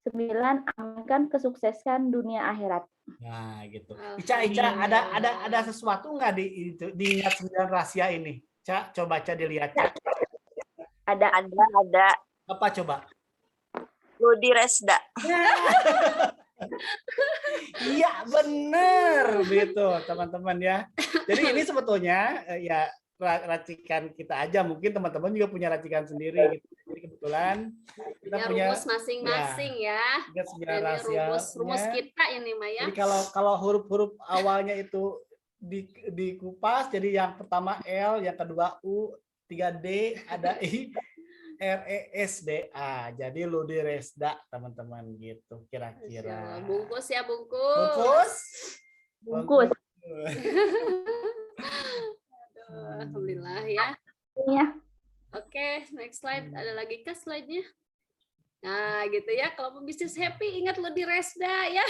9. Aminkan kesuksesan dunia akhirat. Nah, gitu. Ica ada sesuatu nggak di ingat 9 rahasia ini? Ca, coba Ca dilihat. Ca. Ada. Apa coba? Ludi Resda. Iya, bener gitu, teman-teman ya. Jadi ini sebetulnya ya racikan kita aja, mungkin teman-teman juga punya racikan sendiri gitu. Jadi kebetulan kebetulan kita Ya, punya rumus masing-masing ya. ingat 9 Ini rumus rahasianya. kita ini Maya. Jadi kalau huruf-huruf awalnya itu dikupas, jadi yang pertama L, yang kedua U, 3D, ada I, RESDA. Jadi Ludi Resda, teman-teman gitu Masya kira-kira. Allah. Bungkus ya, bungkus. Bungkus. Bungkus. Aduh, alhamdulillah ya. Ya. Oke, next slide. Ada lagi kah slide-nya? Nah, gitu ya. Kalau pebisnis happy, ingat Ludi Resda ya.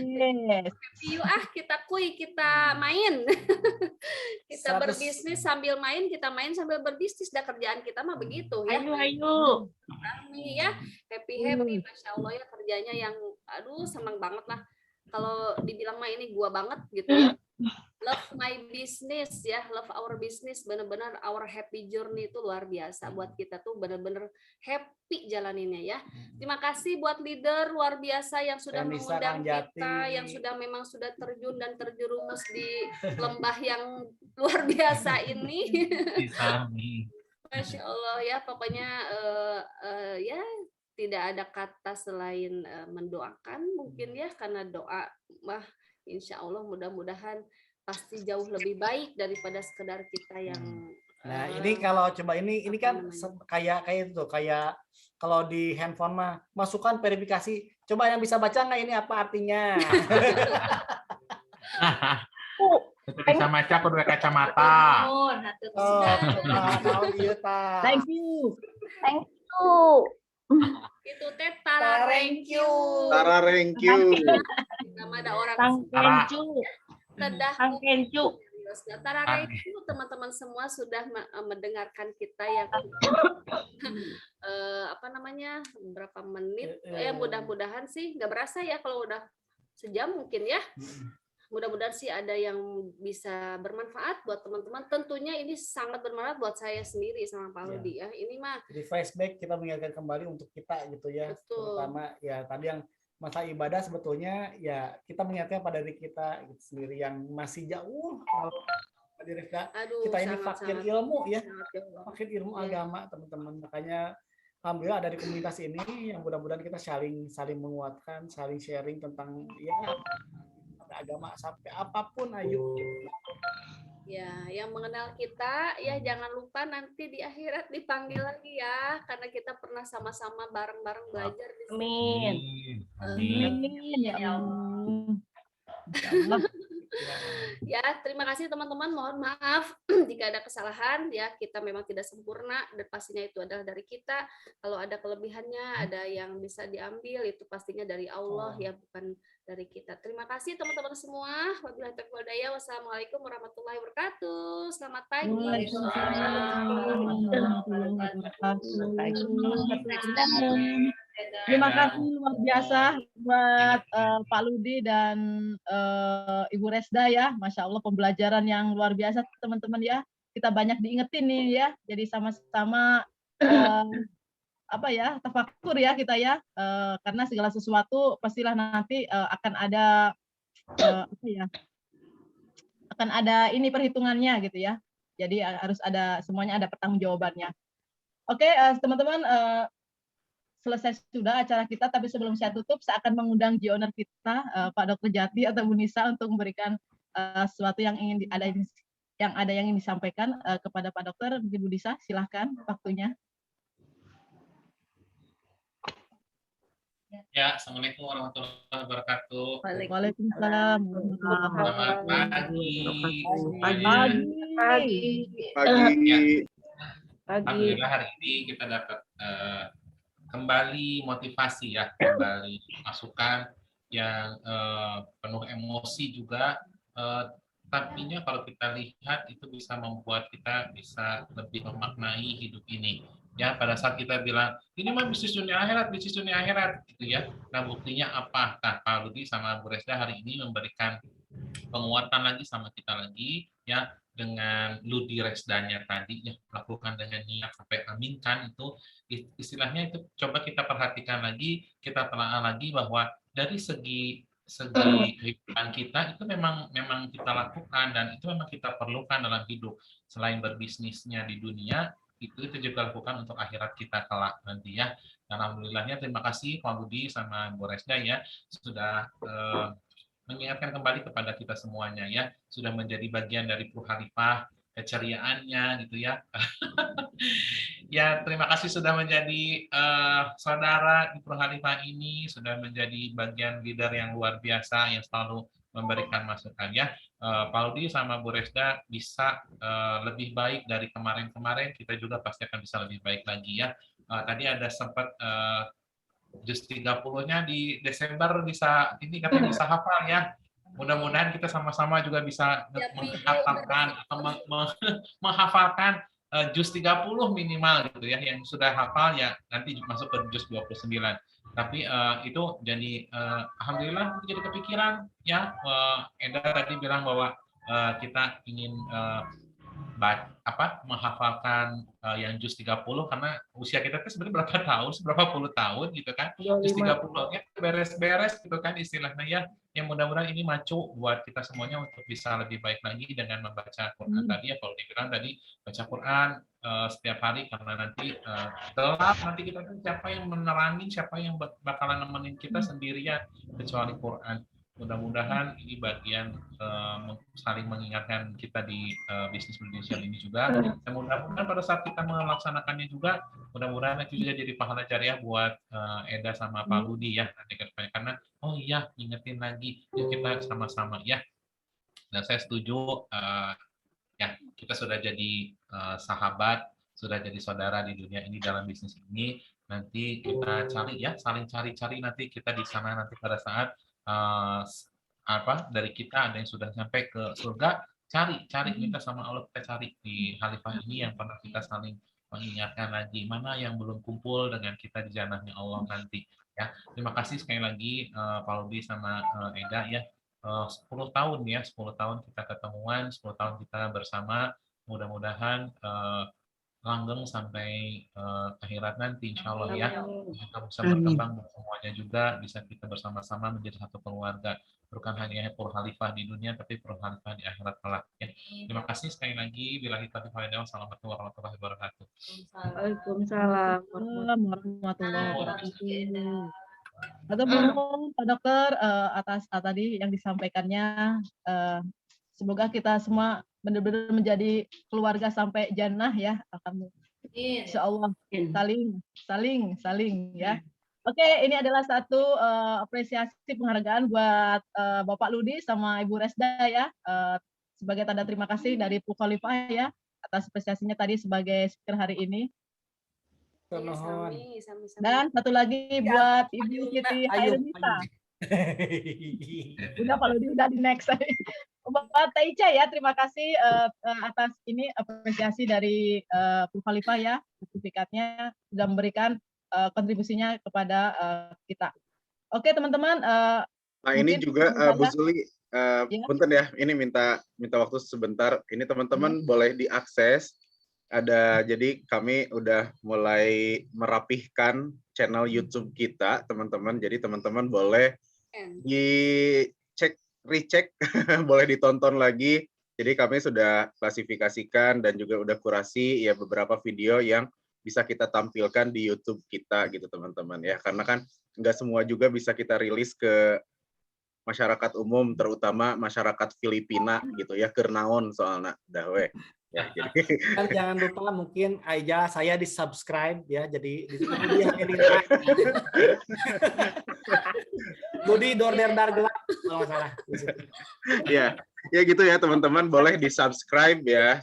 Yes. Happy yuk kita kuy, kita main. Kita 100. berbisnis sambil main, kita main sambil berbisnis. Dah kerjaan kita mah begitu ya. Ayo. Kami ya happy, Masya Allah ya kerjanya yang aduh senang banget lah. Kalau dibilang mah ini gua banget gitu ya. Love my business ya, love our business, benar-benar our happy journey itu luar biasa buat kita tuh benar-benar happy jalaninnya ya. Terima kasih buat leader luar biasa yang sudah Renisa mengundang Kangjati. kita, yang sudah memang sudah terjun dan terjerumus di lembah yang luar biasa ini. Disami. Masya Allah ya, pokoknya ya tidak ada kata selain mendoakan mungkin ya, karena doa mah insya Allah mudah-mudahan pasti jauh lebih baik daripada sekedar kita yang Nah, ini kalau coba ini kan namanya? kayak itu kayak kalau di handphone mah masukkan verifikasi. Coba yang bisa baca nggak ini apa artinya? Itu bisa baca pakai kacamata. Oh, nah, itu Oh, sudah. iya ta. Thank you. Itu teh Tara thank you. Tara, thank you. Nama ada orang Kencu. tedah Kencu. Tara thank you teman-teman semua sudah mendengarkan kita yang apa namanya berapa menit ya, mudah-mudahan sih nggak berasa ya kalau udah sejam mungkin ya. Mudah-mudahan sih ada yang bisa bermanfaat buat teman-teman. Tentunya ini sangat bermanfaat buat saya sendiri sama Pak Ludi ya. Ini mah Di flashback kita mengingatkan kembali untuk kita gitu ya. Betul. Terutama ya tadi yang masa ibadah sebetulnya ya kita mengingatkan pada diri kita gitu sendiri yang masih jauh dari Refda. aduh Kita ini sangat, fakir sangat, ilmu ya. sangat jauh. Fakir ilmu Iya. agama teman-teman. Makanya alhamdulillah ada di komunitas ini yang mudah-mudahan kita saling menguatkan, saling sharing tentang ya agama sampai apapun ayo. Ya, yang mengenal kita ya jangan lupa nanti di akhirat dipanggil lagi ya, karena kita pernah sama-sama bareng-bareng belajar di sini. Amin. Amin. Ya Allah. Ya Allah. Ya, terima kasih teman-teman. Mohon maaf jika ada kesalahan ya, kita memang tidak sempurna dan pastinya itu adalah dari kita. Kalau ada kelebihannya, ada yang bisa diambil itu pastinya dari Allah ya, bukan dari kita. Terima kasih teman-teman semua. Wabillahi taufiq wal hidayah. Wassalamualaikum warahmatullahi wabarakatuh. Selamat pagi. Terima kasih luar biasa buat Pak Ludi dan Ibu Resda ya. Masya Allah pembelajaran yang luar biasa teman-teman ya. Kita banyak diingetin nih ya. Jadi sama-sama apa ya tafakur ya kita ya. Karena segala sesuatu pastilah nanti akan ada apa ya? Akan ada ini perhitungannya gitu ya. Jadi harus ada semuanya ada pertanggungjawabannya. Oke, teman-teman selesai sudah acara kita, tapi sebelum saya tutup, saya akan mengundang G-Owner kita, Pak Dr. Jati atau Bu Nisa untuk memberikan sesuatu yang ingin yang ingin disampaikan kepada Pak Dokter. Bu Nisa, silahkan waktunya. Ya, assalamualaikum warahmatullahi wabarakatuh. Waalaikumsalam. Selamat pagi. Pagi. Pagi. Alhamdulillah hari ini kita dapat kembali motivasi ya, kembali masukan yang penuh emosi juga. Tapinya kalau kita lihat itu bisa membuat kita bisa lebih memaknai hidup ini. Ya, pada saat kita bilang ini mah bisnis dunia akhirat gitu ya. Nah, buktinya apa? Nah, Pak Ludi sama Bu Resda hari ini memberikan penguatan lagi sama kita lagi ya, dengan Ludi Resdanya tadi ya, lakukan dengan niat sampai aminkan itu istilahnya itu coba kita perhatikan lagi, kita telah lagi bahwa dari segi kehidupan kita itu memang kita lakukan dan itu memang kita perlukan dalam hidup. Selain berbisnisnya di dunia, itu juga lakukan untuk akhirat kita kelak nanti ya. Dan alhamdulillahnya terima kasih Pak Budi sama Bu Resda ya sudah mengingatkan kembali kepada kita semuanya ya, sudah menjadi bagian dari Purhalifah, keceriaannya gitu ya. Ya, terima kasih sudah menjadi saudara di Purhalifah ini, sudah menjadi bagian leader yang luar biasa yang selalu memberikan masukan ya. Pak Audi sama Bu Resda bisa lebih baik dari kemarin-kemarin, kita juga pasti akan bisa lebih baik lagi ya. Tadi ada sempat jus 30-nya di Desember bisa ini katanya bisa hafal ya. Mudah-mudahan kita sama-sama juga bisa menghafalkan atau menghafalkan jus 30 minimal gitu ya, yang sudah hafal ya nanti masuk ke jus 29. Tapi itu jadi alhamdulillah jadi kepikiran ya. Enda tadi bilang bahwa kita ingin menghafalkan yang jus 30 karena usia kita tuh sebenarnya berapa tahun, berapa puluh tahun gitu kan. Jus 30 ya beres-beres gitu kan istilahnya ya. Yang mudah-mudahan ini macu buat kita semuanya untuk bisa lebih baik lagi dengan membaca Quran tadi ya. Kalau dibilang tadi baca Quran setiap hari karena nanti gelap nanti kita kan siapa yang menerangi, siapa yang bakalan nemenin kita sendirian kecuali Quran. Mudah-mudahan ini bagian saling mengingatkan kita di bisnis Indonesia ini juga. Dan mudah-mudahan pada saat kita melaksanakannya juga, mudah-mudahan itu juga jadi pahala jariah buat Eda sama Pak Budi ya. Karena oh iya ingetin lagi, yuk kita sama-sama ya. Dan saya setuju ya kita sudah jadi sahabat, sudah jadi saudara di dunia ini dalam bisnis ini. Nanti kita cari ya, saling cari-cari nanti kita di sana nanti pada saat dari kita ada yang sudah sampai ke surga, cari minta sama Allah, kita cari di Khalifah ini yang pernah kita saling mengingatkan lagi mana yang belum kumpul dengan kita di jannahnya Allah nanti ya. Terima kasih sekali lagi Pak Ludi sama Eda ya. 10 tahun ya, 10 tahun kita ketemuan, 10 tahun kita bersama, mudah-mudahan langgeng sampai akhirat nanti insya Allah ya. Kita bisa berkembang semuanya juga, bisa kita bersama-sama menjadi satu keluarga. Bukan hanya Purhalifah di dunia, tapi Purhalifah di akhirat kelak. Ya. Terima kasih sekali lagi. Billahi taufiq wal hidayah. Wassalamualaikum warahmatullahi wabarakatuh. Waalaikumsalam warahmatullahi wabarakatuh. Atau Pak Dokter atas tadi yang disampaikannya, semoga kita semua benar-benar menjadi keluarga sampai jannah ya. Insya Allah saling ya. Oke, ini adalah satu apresiasi penghargaan buat Bapak Ludi sama Ibu Resda ya, sebagai tanda terima kasih dari Purhalifah ya atas apresiasinya tadi sebagai speaker hari ini. Dan satu lagi buat Ibu Siti Hairunisa. Udah Pak Ludi udah di next. Bapak Taicha ya, terima kasih atas ini apresiasi dari Purhalifah ya, sertifikatnya sudah memberikan kontribusinya kepada kita. Oke teman-teman. Nah ini juga Bu Zuli, punten ya, ini minta waktu sebentar. Ini teman-teman boleh diakses. Jadi kami udah mulai merapihkan channel YouTube kita, teman-teman. Jadi teman-teman boleh recheck, boleh ditonton lagi. Jadi kami sudah klasifikasikan dan juga udah kurasi ya beberapa video yang bisa kita tampilkan di YouTube kita gitu teman-teman ya. Karena kan nggak semua juga bisa kita rilis ke masyarakat umum, terutama masyarakat Filipina gitu ya, kernaon soalnya dahwe. Ya, jadi dan jangan lupa mungkin aja saya di subscribe ya, jadi Budi Dorderdar gelap kalau nggak salah. Ya gitu ya teman-teman, boleh di subscribe ya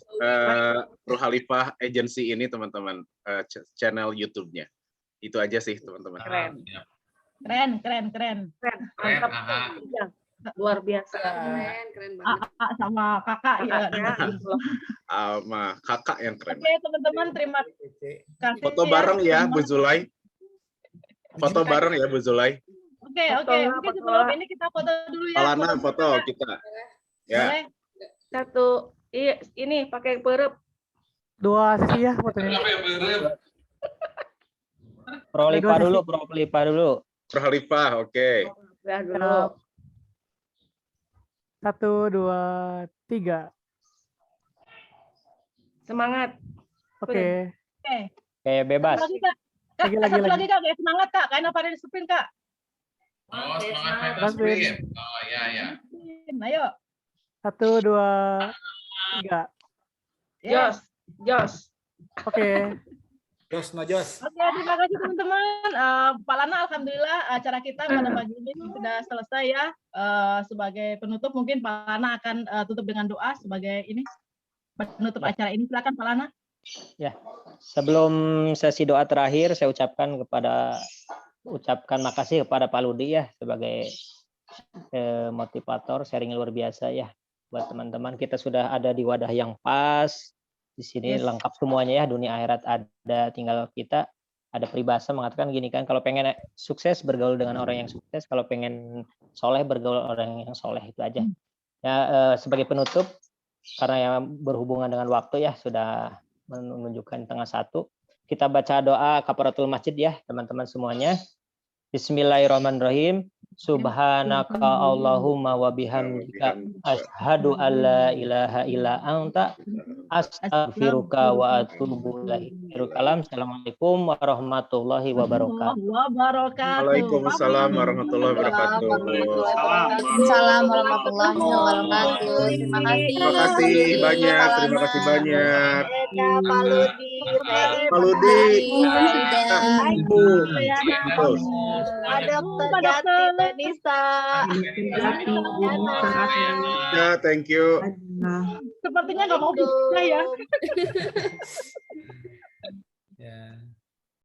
Purhalifah Agency ini teman-teman, channel YouTube-nya. Itu aja sih teman-teman. Keren. Mantap. Luar biasa. Keren banget. Sama kakak ya. Sama kakak yang keren. Oke teman-teman, terima kasih. Foto bareng ya Bu Zulay. Foto bareng ya Bu Zulay. Oke. Mungkin sebelum ini kita foto dulu ya. Palana foto kita. Ya. Satu. Ini pakai perep. 2 sesi ya fotonya. Purhalifah dulu. Purhalifah, oke. Ya dulu. 1, 2, 3. Semangat. Oke. Oke. Kayak bebas. Satu lagi Kak. Kak, satu lagi Kak, kayak semangat Kak, kayak Nova dari Supin Kak. Oh, semangat Fighter Sprint. Oh, ya, ya. Ayo. 1, 2, 3. Jos, Jos. Oke. Jos, no Jos. Oke, terima kasih teman-teman. Pak Lana, alhamdulillah acara kita pada pagi ini sudah selesai ya. Sebagai penutup mungkin Pak Lana akan tutup dengan doa sebagai ini penutup acara ini. Silakan Pak Lana. Ya, sebelum sesi doa terakhir, saya ucapkan makasih kepada Pak Ludi ya sebagai motivator, sharing luar biasa ya buat teman-teman. Kita sudah ada di wadah yang pas. Di sini lengkap semuanya ya, dunia akhirat ada, tinggal kita ada peribahasa mengatakan gini kan, kalau pengen sukses bergaul dengan orang yang sukses, kalau pengen soleh bergaul orang yang soleh, itu aja. Ya, sebagai penutup, karena yang berhubungan dengan waktu ya sudah menunjukkan tengah 1, kita baca doa kafaratul masjid ya teman-teman semuanya. Bismillahirrahmanirrahim. Subhanaka Allahumma wa bihamdika asyhadu alla ilaha illa anta astaghfiruka wa atubu ilaik. Assalamualaikum warahmatullahi wabarakatuh. Waalaikumsalam warahmatullahi wabarakatuh. Waalaikumsalam warahmatullahi wabarakatuh. Terima kasih. Terima kasih banyak. Terima kasih banyak. Pak Ludi, Pak Ludi. Ibu. Pak Dokter Jati Nisa. Ya, thank you. Sepertinya nggak mau bisa ya.